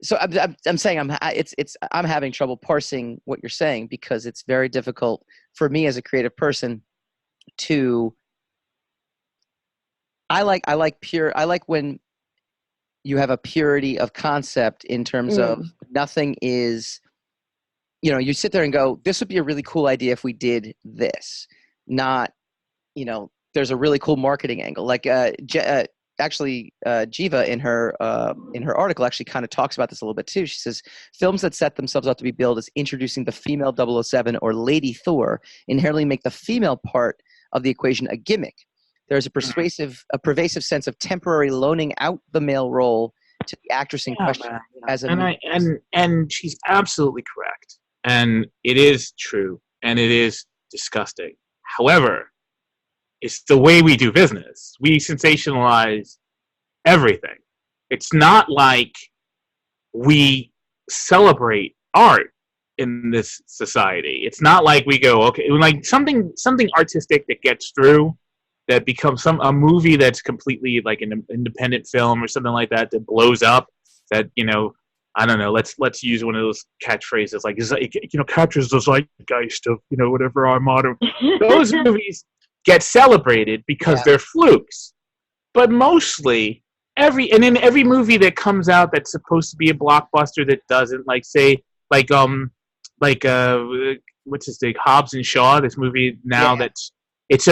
so I'm saying I'm having trouble parsing what you're saying because it's very difficult for me as a creative person to. I like when you have a purity of concept in terms of nothing is, you sit there and go, this would be a really cool idea if we did this. Not, there's a really cool marketing angle. Like Jiva in her article actually kind of talks about this a little bit too. She says films that set themselves up to be billed as introducing the female 007 or Lady Thor inherently make the female part of the equation a gimmick. There's a pervasive sense of temporary loaning out the male role to the actress in question and she's absolutely correct, and it is true, and it is disgusting. However, it's the way we do business. We sensationalize everything. It's not like we celebrate art in this society. It's not like we go, okay, like something artistic that gets through, that becomes a movie that's completely like an independent film or something like that blows up, that, I don't know, let's use one of those catchphrases, like, captures the zeitgeist of, whatever our motto. Those movies get celebrated because they're flukes. But mostly, in every movie that comes out that's supposed to be a blockbuster that doesn't, like, say, what's his name, Hobbs and Shaw, this movie now that's, it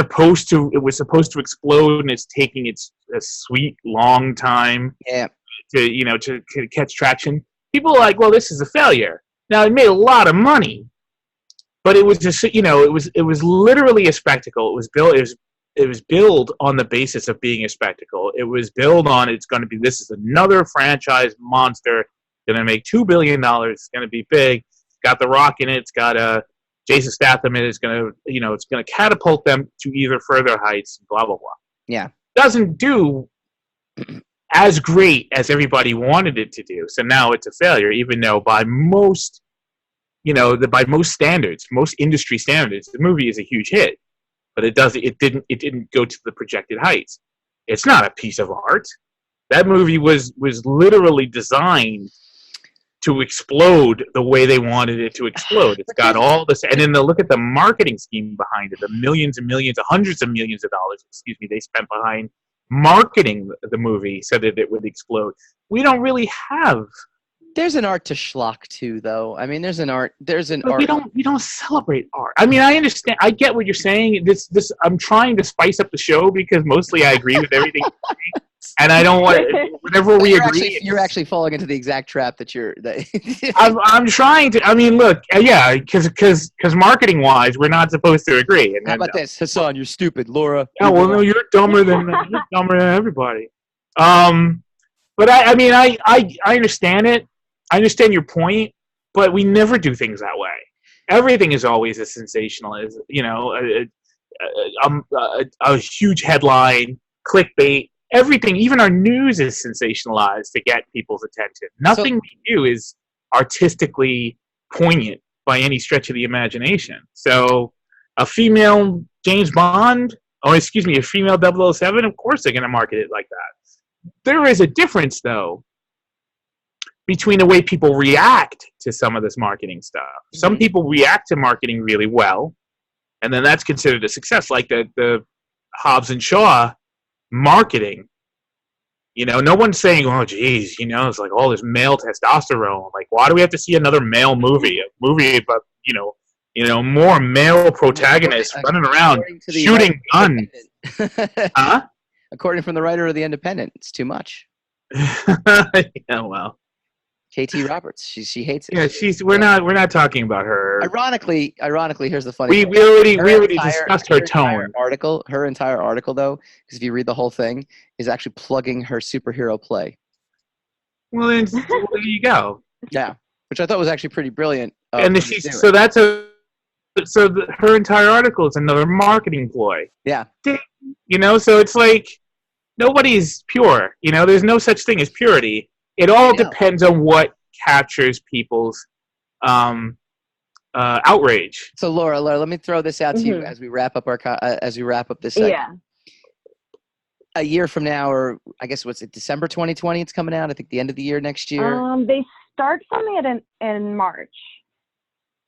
was supposed to explode, and it's taking a sweet long time to catch traction. People are like, well, this is a failure. Now, it made a lot of money, but it was just, it was literally a spectacle. It was built on the basis of being a spectacle. It was built on, this is another franchise monster, going to make $2 billion. It's going to be big. It's got The Rock in it. It's got Jason Statham is going to, it's going to catapult them to either further heights, blah, blah, blah. Yeah. Doesn't do as great as everybody wanted it to do. So now it's a failure, even though by most standards, most industry standards, the movie is a huge hit. But it didn't go to the projected heights. It's not a piece of art. That movie was literally designed to explode the way they wanted it to explode. It's got all this, and then look at the marketing scheme behind it, the millions and millions, hundreds of millions of dollars, they spent behind marketing the movie so that it would explode. We don't really have. There's an art to schlock too, though. I mean, there's an art. We don't celebrate art. I mean, I understand. I get what you're saying. I'm trying to spice up the show because mostly I agree with everything. And I don't want whenever we agree. You're actually falling into the exact trap that you're. I'm trying to. I mean, look, yeah, because marketing wise, we're not supposed to agree. And how about this, Hassan? You're stupid, Laura. Yeah, well, no, you're dumber than everybody. But I mean, I understand it. I understand your point, but we never do things that way. Everything is always a sensationalist, a huge headline, clickbait. Everything, even our news is sensationalized to get people's attention. Nothing we do is artistically poignant by any stretch of the imagination. So a female James Bond, a female 007, of course they're going to market it like that. There is a difference, though, between the way people react to some of this marketing stuff. Mm-hmm. Some people react to marketing really well, and then that's considered a success, like the Hobbs and Shaw marketing. No one's saying, oh, geez, it's like all this male testosterone. Like, why do we have to see another male movie? A movie about, more male protagonists running around shooting guns. Huh? According from the writer of The Independent, it's too much. Yeah, well. KT Roberts, she hates it. Yeah, we're not talking about her. Ironically, here's the funny. We already discussed her tone. Her entire article, though, because if you read the whole thing, is actually plugging her superhero play. Well, then there you go. Yeah, which I thought was actually pretty brilliant. And her entire article is another marketing ploy. Yeah. So it's like nobody's pure. There's no such thing as purity. It all depends on what captures people's outrage. So Laura, let me throw this out to you as we wrap up this segment. Yeah. A year from now, or I guess December 2020? It's coming out. I think the end of the year next year. They start filming it in March.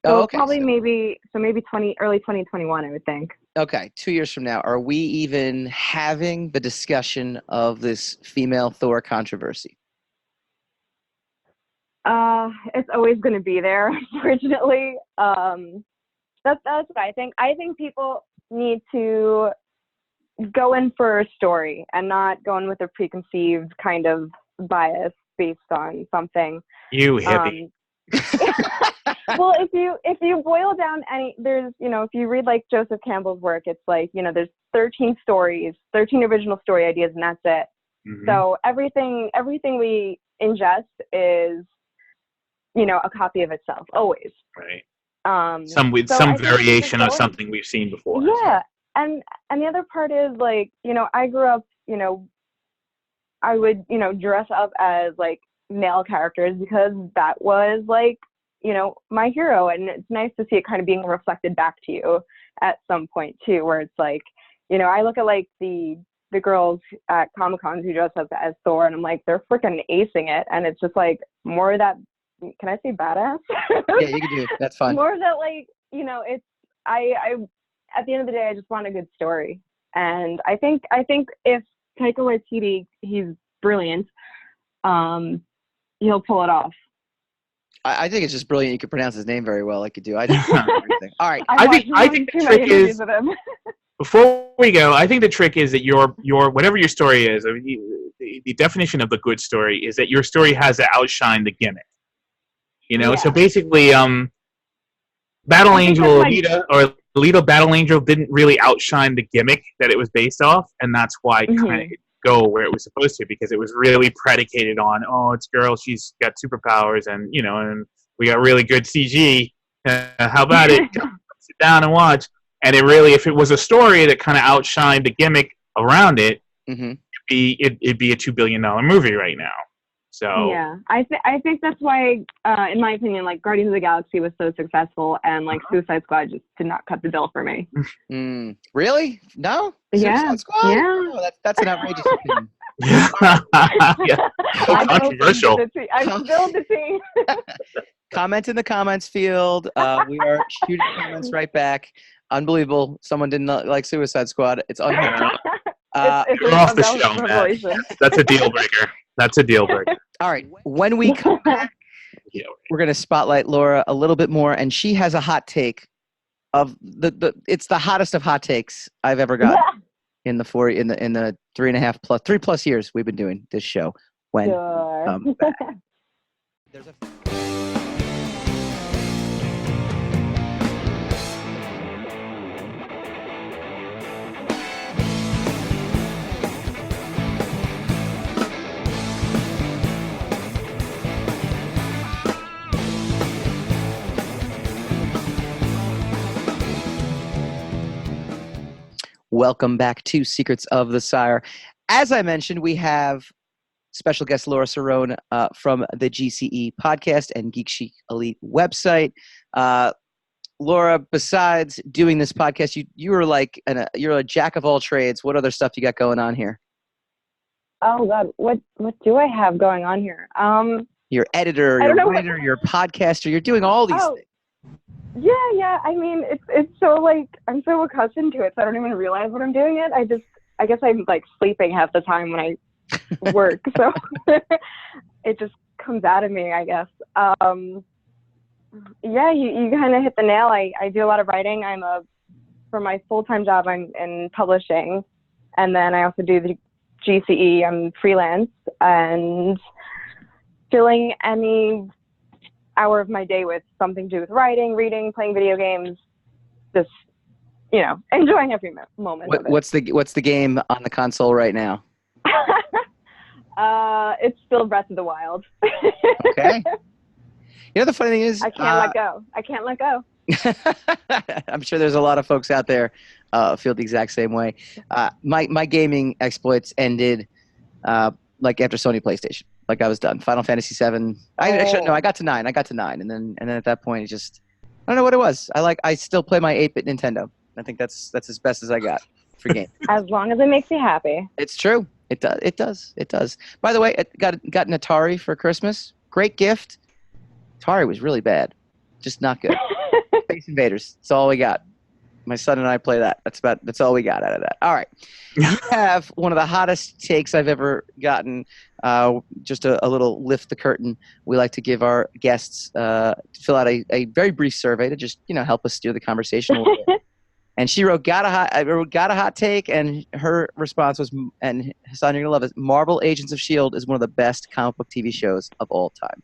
So okay. Probably maybe early 2021, I would think. Okay, 2 years from now, are we even having the discussion of this female Thor controversy? It's always going to be there, unfortunately. That's what I think. I think people need to go in for a story and not go in with a preconceived kind of bias based on something. You hippie. Well, if you boil down if you read like Joseph Campbell's work, it's like, there's 13 original story ideas, and that's it. Mm-hmm. So everything we ingest is, a copy of itself, always. Right. Some variation of something we've seen before. Yeah. And the other part is like, I grew up, I would, dress up as like male characters because that was like, my hero. And it's nice to see it kind of being reflected back to you at some point too, where it's like, I look at like the girls at Comic-Con who dress up as Thor, and I'm like, they're freaking acing it. And it's just like more of that. Can I say badass? Yeah, you can do it. That's fine. More of that, like, it's I at the end of the day, I just want a good story, and I think if Taika Waititi, he's brilliant, he'll pull it off. I think it's just brilliant. You can pronounce his name very well, like you do. I just all right. I think the trick is. Before we go, I think the trick is that your whatever your story is, the definition of the good story is that your story has to outshine the gimmick. So basically, Battle Angel Alita Battle Angel didn't really outshine the gimmick that it was based off, and that's why it kind of go where it was supposed to, because it was really predicated on, it's a girl, she's got superpowers, and and we got really good CG. How about it? Sit down and watch. And it really, if it was a story that kind of outshined the gimmick around it, it'd be a $2 billion movie right now. So yeah, I think that's why, in my opinion, like Guardians of the Galaxy was so successful, and like Suicide Squad just did not cut the bill for me. Really? No? Yeah. Suicide Squad? Yeah. No, that's an outrageous opinion. Yeah. Controversial. I'm still the team. Comment in the comments field. We are shooting comments right back. Unbelievable. Someone didn't like Suicide Squad. It's unheard of. You're off the show, man. That's a deal breaker. That's a deal breaker. All right. When we come back, we're going to spotlight Laura a little bit more, and she has a hot take of it's the hottest of hot takes I've ever got in the 3+ years we've been doing this show. When come back. There's a Welcome back to Secrets of the Sire. As I mentioned, we have special guest Laura Cerrone from the GCE podcast and GeekChicElite website. Laura, besides doing this podcast, you were like you're a jack of all trades. What other stuff you got going on here? Oh God, what do I have going on here? You're editor, you're writer, you're podcaster. You're doing all these things. Yeah. I mean, it's so like I'm so accustomed to it, so I don't even realize what I'm doing it. I guess I'm like sleeping half the time when I work, so it just comes out of me, I guess. Yeah, you kind of hit the nail. I do a lot of writing. For my full-time job, I'm in publishing, and then I also do the GCE. I'm freelance and filling any hour of my day with something to do with writing, reading, playing video games, just enjoying every moment. What's the game on the console right now? It's still Breath of the Wild. Okay. The funny thing is, I can't let go. I'm sure there's a lot of folks out there feel the exact same way. My gaming exploits ended like after Sony PlayStation. Like I was done. Final Fantasy VII. I got to 9. And then at that point, it just I don't know what it was. I still play my 8-bit Nintendo. I think that's as best as I got for games. As long as it makes you happy. It's true. It does. By the way, I got an Atari for Christmas. Great gift. Atari was really bad. Just not good. Space Invaders. That's all we got. My son and I play that. That's all we got out of that. All right. You have one of the hottest takes I've ever gotten. Just a little lift the curtain. We like to give our guests fill out a very brief survey to just help us steer the conversation a little bit. And she wrote, got a hot take, and her response was, and Hassan, you're going to love this, Marvel Agents of S.H.I.E.L.D. is one of the best comic book TV shows of all time.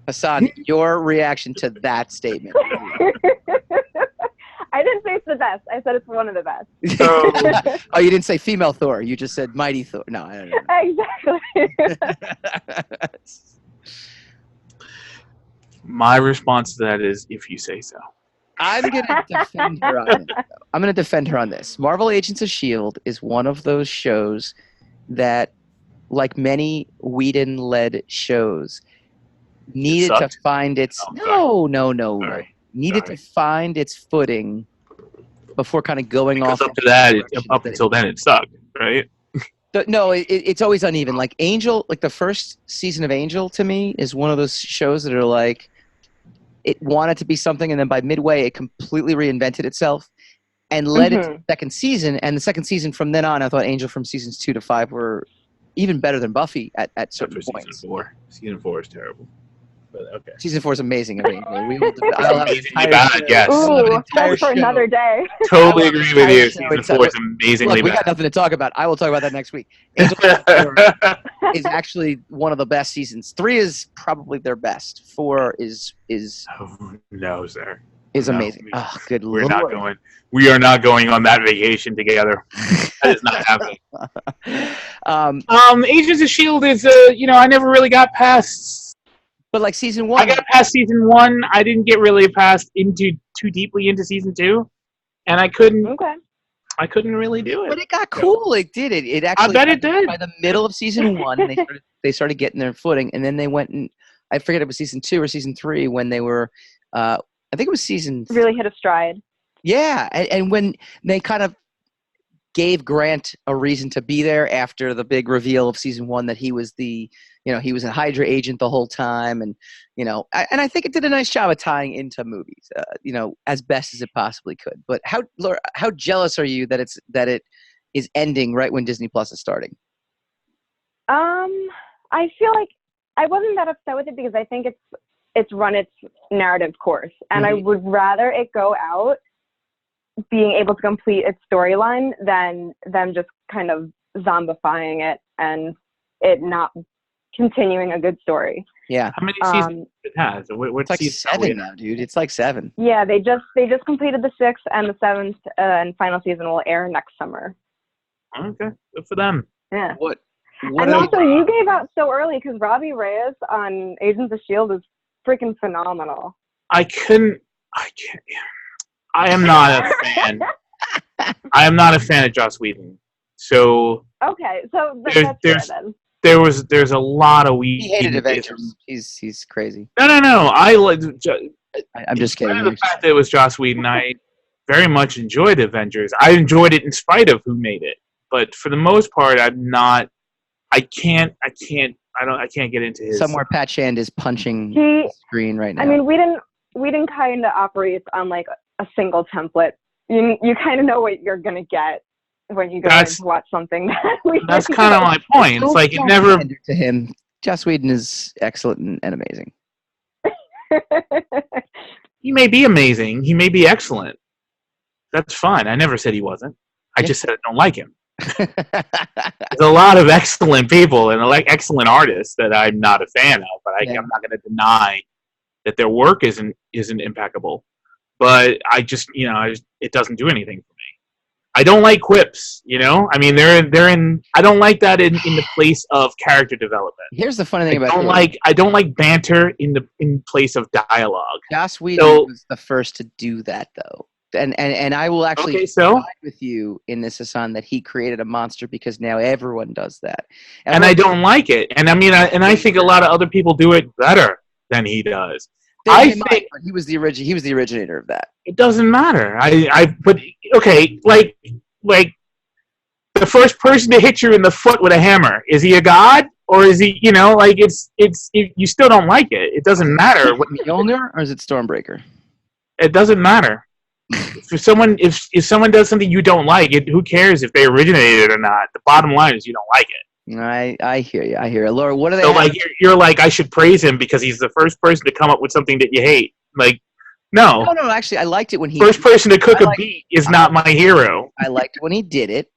Hassan, your reaction to that statement. I didn't say it's the best. I said it's one of the best. Oh, you didn't say female Thor. You just said mighty Thor. No, I don't know. Exactly. My response to that is, if you say so. I'm going to defend her on this. I'm going to defend her on this. Marvel Agents of S.H.I.E.L.D. is one of those shows that, like many Whedon-led shows, needed to find its to find its footing before kind of going off. Up until then, it sucked, right? No, it's always uneven. Like Angel, like the first season of Angel, to me, is one of those shows that are like, it wanted to be something, and then by midway, it completely reinvented itself and led into the second season. And the second season, from then on, I thought Angel from seasons 2 to 5 were even better than Buffy at certain points. Season 4 is terrible. But okay. Season 4 is amazing. I'll have That's for another day. Totally agree with you. Season 4 is amazingly bad. We bad. got nothing to talk about. I will talk about that next week. Angel is actually one of the best seasons. 3 is probably their best. 4 is oh, no, sir. Is amazing. Oh, good Lord. We are not going on that vacation together. That is not happening. Agents of S.H.I.E.L.D. is I never really got past. But like season 1, I got past season 1. I didn't get really too deeply into season 2, and I couldn't. Okay. I couldn't really do it. But it got cool. It did it. It actually. I bet it did. By the middle of season 1, they started getting their footing, and then they went and I forget if it was season 2 or season 3 when they were. I think it was season. Really hit a stride. Yeah, and when they kind of gave Grant a reason to be there after the big reveal of season 1 that he was he was a Hydra agent the whole time, and I think it did a nice job of tying into movies, as best as it possibly could. But Laura, how jealous are you that it is ending right when Disney Plus is starting? I feel like I wasn't that upset with it because I think it's run its narrative course, and I would rather it go out being able to complete its storyline than them just kind of zombifying it and it not continuing a good story. Yeah. How many seasons it has? It's like 7 now, dude. It's like 7. Yeah, they just completed the 6th, and the 7th and final season will air next summer. Okay, good for them. Yeah. What and also, you gave out so early because Robbie Reyes on Agents of S.H.I.E.L.D. is freaking phenomenal. I can't. I am not a fan. I am not a fan of Joss Whedon. So okay, so that's fair then. There's a lot of Whedon. He hated Avengers. He's crazy. No. I'm just kidding. The fact that it was Joss Whedon, I very much enjoyed Avengers. I enjoyed it in spite of who made it. But for the most part, I'm not. I can't get into his. Somewhere Pat Shand is punching the screen right now. I mean, we didn't kind of operate on like a single template. You kind of know what you're gonna get when you go to watch something. That's kind of my point. It's like it never. To him, Joss Whedon is excellent and amazing. He may be amazing. He may be excellent. That's fine. I never said he wasn't. I just said I don't like him. There's a lot of excellent people and excellent artists that I'm not a fan of, but I'm not going to deny that their work isn't impeccable. But I just, it doesn't do anything for me. I don't like quips, I mean, they're in. I don't like that in the place of character development. Here's the funny thing about I don't like banter in place of dialogue. Joss Whedon was the first to do that, though. And I will actually side with you in this, Hassan, that he created a monster because now everyone does that. And I don't like it. And I mean, I think a lot of other people do it better than he does. I think he was the originator of that. It doesn't matter. Like the first person to hit you in the foot with a hammer, is he a god or is he? You still don't like it. It doesn't matter. Mjolnir or is it Stormbreaker? It doesn't matter. If someone does something you don't like, who cares if they originated it or not? The bottom line is you don't like it. I hear you. Laura, what are they? So you're like, I should praise him because he's the first person to come up with something that you hate. Like, no. Actually, I liked it when he first person to cook a beat is not my hero. I liked it when he did it.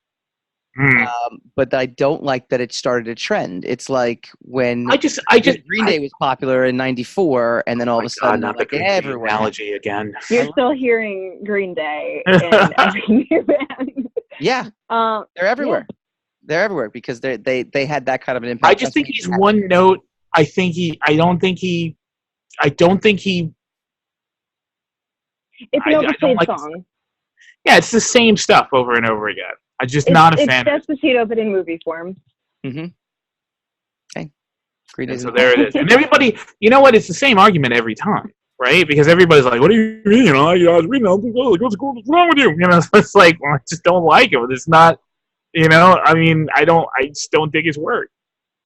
But I don't like that it started a trend. It's like when Green Day was popular in '94, and then all of a sudden, not the everyone. Analogy again. You're still hearing Green Day in every new band. Yeah, they're everywhere. Yeah. They're everywhere because they had that kind of an impact. I just think he's one note. I don't think he. It's an overplayed song. Yeah, it's the same stuff over and over again. I'm just not a fan. It's Despacito, but in movie form. Mm-hmm. Okay. So there it is. And everybody, you know what? It's the same argument every time, right? Because everybody's like, what do you mean? I was reading, what's wrong with you? It's like, well, I just don't like it. It's not, I mean, I just don't dig his work.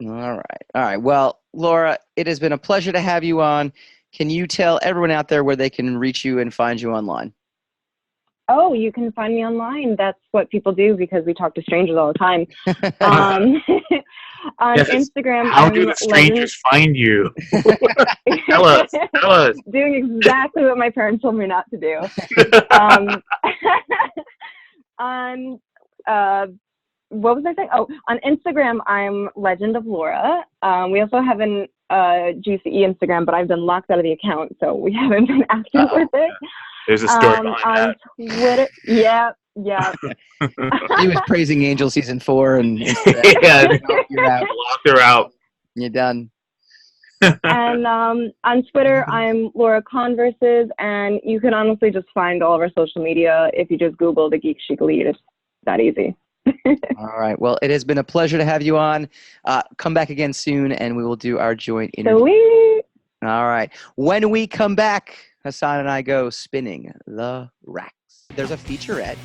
All right. Well, Laura, it has been a pleasure to have you on. Can you tell everyone out there where they can reach you and find you online? Oh, you can find me online. That's what people do because we talk to strangers all the time. On Instagram. How do the strangers find you? Tell us. Doing exactly what my parents told me not to do. What was I saying? Oh, on Instagram, I'm Legend of Laura. We also have an GCE Instagram, but I've been locked out of the account, so we haven't been active with it. There's a story behind that. Twitter, yeah. He was praising Angel season 4, and you're out. Locked her out. You're done. And on Twitter, I'm Laura Converses, and you can honestly just find all of our social media if you just Google the GeekChicElite. It's that easy. All right. Well, it has been a pleasure to have you on. Come back again soon, and we will do our joint interview. Sweet. All right. When we come back, Hassan and I go spinning the racks. There's a featurette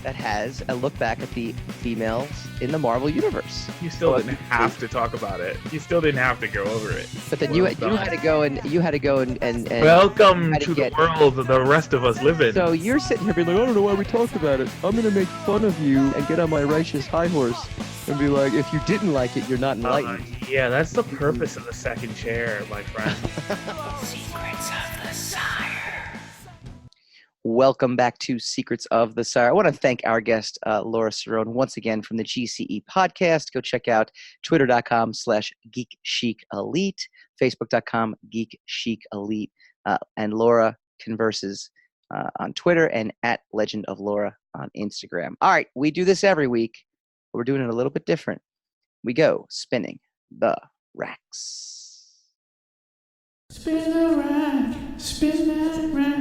that has a look back at the females in the Marvel Universe. You still didn't have to talk about it. You still didn't have to go over it. But then you had to go and welcome to the world the rest of us live in. So you're sitting here being like, I don't know why we talked about it. I'm gonna make fun of you and get on my righteous high horse and be like, if you didn't like it, you're not enlightened. Yeah, that's the purpose of the second chair, my friend. Secrets of the Sire. Welcome back to Secrets of the Sire. I want to thank our guest, Laura Cerrone, once again from the GCE podcast. Go check out twitter.com/GeekChicElite, facebook.com/GeekChicElite, and Laura converses on Twitter and at Legend of Laura on Instagram. All right, we do this every week. But we're doing it a little bit different. We go spinning the racks. Spin the rack, spin that rack.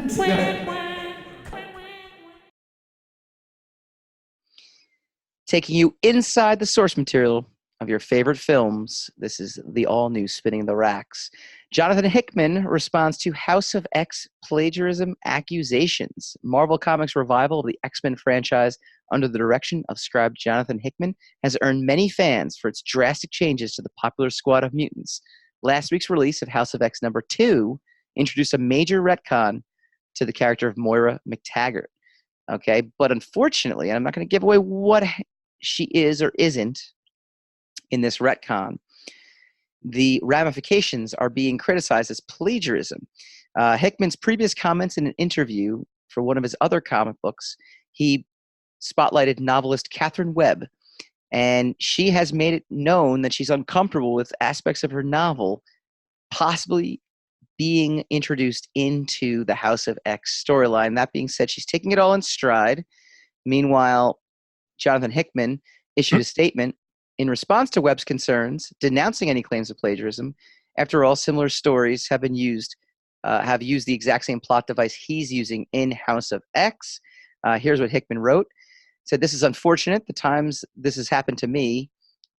taking you inside the source material of your favorite films. This is the all-new Spinning the Racks. Jonathan Hickman responds to House of X plagiarism accusations. Marvel Comics' revival of the X-Men franchise under the direction of scribe Jonathan Hickman has earned many fans for its drastic changes to the popular squad of mutants. Last week's release of House of X #2 introduced a major retcon to the character of Moira McTaggart. Okay, but unfortunately, and I'm not going to give away what she is or isn't in this retcon, the ramifications are being criticized as plagiarism. Hickman's previous comments in an interview for one of his other comic books, he spotlighted novelist Catherine Webb, and she has made it known that she's uncomfortable with aspects of her novel possibly being introduced into the House of X storyline. That being said, she's taking it all in stride. Meanwhile, Jonathan Hickman issued a statement in response to Webb's concerns, denouncing any claims of plagiarism. After all, similar stories have used the exact same plot device he's using in House of X. Here's what Hickman wrote. Said, "This is unfortunate. The times this has happened to me,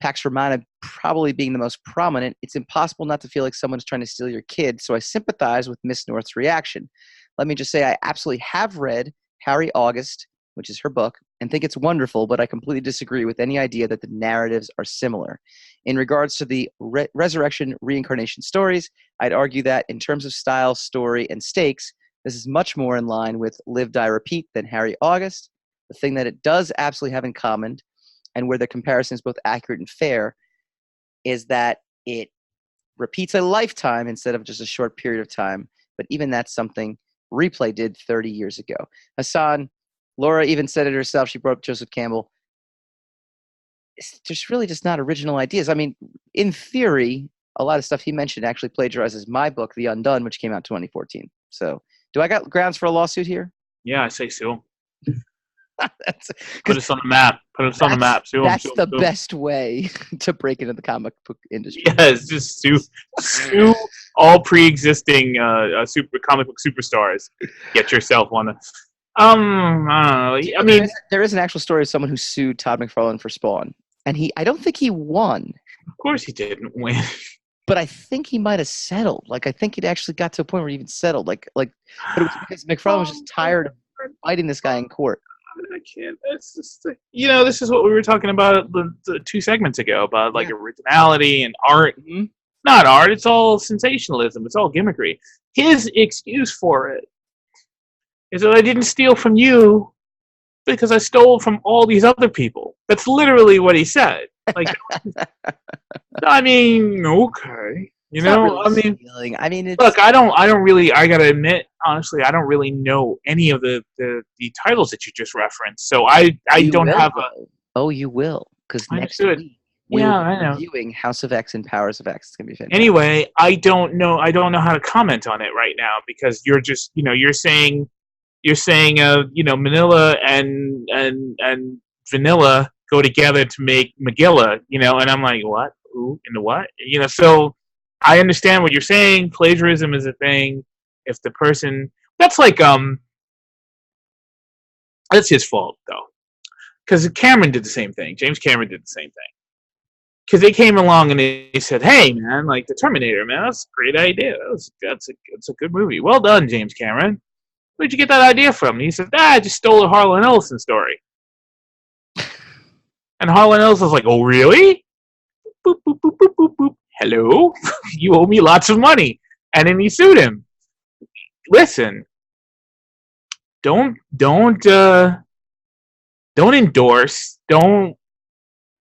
Pax Romana probably being the most prominent, it's impossible not to feel like someone's trying to steal your kid, so I sympathize with Miss North's reaction. Let me just say I absolutely have read Harry August, which is her book, and think it's wonderful, but I completely disagree with any idea that the narratives are similar. In regards to the resurrection reincarnation stories, I'd argue that in terms of style, story, and stakes, this is much more in line with Live, Die, Repeat than Harry August. The thing that it does absolutely have in common, and where the comparison is both accurate and fair, is that it repeats a lifetime instead of just a short period of time. But even that's something Replay did 30 years ago." Hassan, Laura even said it herself. She brought up Joseph Campbell. There's really just not original ideas. I mean, in theory, a lot of stuff he mentioned actually plagiarizes my book, The Undone, which came out in 2014. So do I got grounds for a lawsuit here? Yeah, I say so. Put us on the map. Put us on the map. That's the best way to break into the comic book industry. Yes, just sue all pre-existing comic book superstars. Get yourself one. I don't know. I mean, there is an actual story of someone who sued Todd McFarlane for Spawn, and I don't think he won. Of course, he didn't win. But I think he might have settled. Like, I think it actually got to a point where he even settled. But it was because McFarlane was just tired of fighting this guy in court. I can't. It's just, this is what we were talking about the 2 segments ago about originality and art. Mm-hmm. Not art. It's all sensationalism. It's all gimmickry. His excuse for it is that I didn't steal from you because I stole from all these other people. That's literally what he said. Like, I mean, okay. Look, I gotta admit, honestly, I don't really know any of the titles that you just referenced. So I don't have a... Oh, you will. Because next week, I know. Reviewing House of X and Powers of X. It's going to be fantastic. Anyway, I don't know how to comment on it right now because you're just, you're saying, Manila and Vanilla go together to make Magilla, and I'm like, what? Who? And the what? So I understand what you're saying. Plagiarism is a thing. If the person... That's like, that's his fault, though. Because Cameron did the same thing. James Cameron did the same thing. Because they came along and they said, hey, man, like the Terminator, man, that's a great idea. That's a good movie. Well done, James Cameron. Where'd you get that idea from? And he said, I just stole a Harlan Ellison story. And Harlan Ellison was like, oh, really? Boop, boop, boop, boop, boop, boop. Hello? You owe me lots of money. And then he sued him. Listen, don't endorse, don't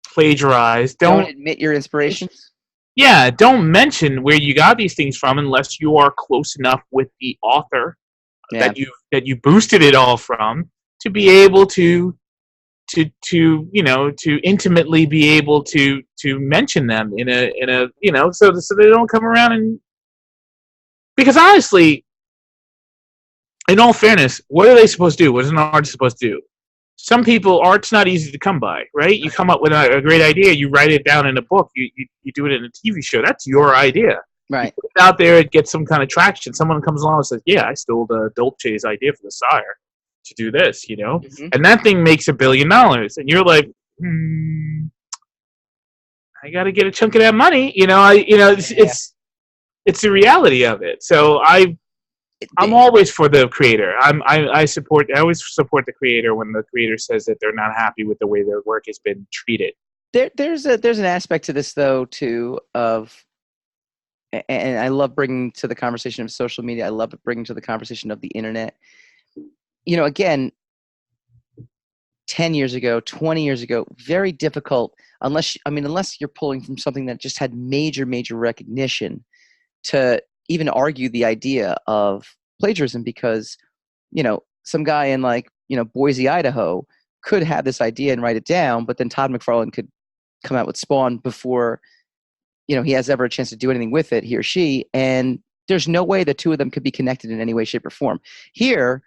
plagiarize, don't admit your inspirations. Yeah, don't mention where you got these things from unless you are close enough with the author that you boosted it all from to be able to intimately be able to mention them in a so they don't come around and, because honestly, in all fairness, what are they supposed to do? What is an artist supposed to do? Some people, art's not easy to come by, right? You come up with a great idea, you write it down in a book, you do it in a TV show. That's your idea. Right. You put it out there, it gets some kind of traction. Someone comes along and says, yeah, I stole the Dolce's idea for the Sire to do this, Mm-hmm. And that thing makes $1 billion. And you're like, I got to get a chunk of that money. It's the reality of it. So I'm always for the creator. I always support the creator when the creator says that they're not happy with the way their work has been treated. There's an aspect to this though too and I love bringing to the conversation of social media. I love bringing to the conversation of the internet. Again, 10 years ago, 20 years ago, very difficult unless you're pulling from something that just had major recognition to even argue the idea of plagiarism, because some guy in Boise, Idaho could have this idea and write it down, but then Todd McFarlane could come out with Spawn before he has ever a chance to do anything with it, he or she, and there's no way the two of them could be connected in any way, shape, or form. Here,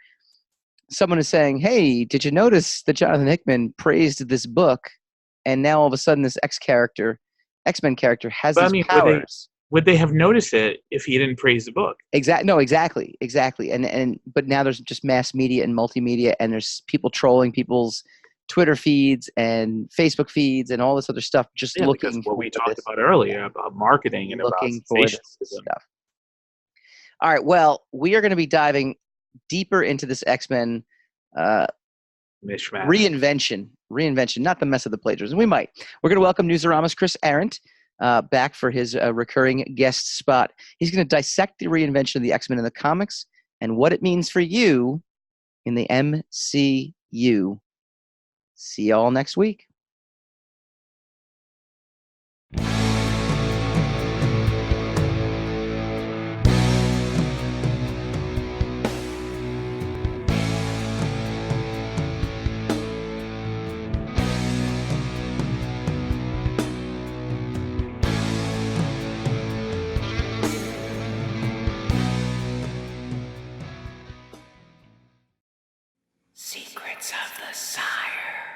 someone is saying, hey, did you notice that Jonathan Hickman praised this book, and now all of a sudden this X-Men character has these powers? Would they have noticed it if he didn't praise the book? Exactly. But now there's just mass media and multimedia, and there's people trolling people's Twitter feeds and Facebook feeds and all this other stuff, just looking for what we talked about earlier about marketing and looking for this stuff. All right, well, we are going to be diving deeper into this X-Men reinvention, not the mess of the plagiarism. We're going to welcome Newsarama's Chris Arendt back for his recurring guest spot. He's going to dissect the reinvention of the X-Men in the comics and what it means for you in the MCU. See y'all next week. Secrets of the Sire.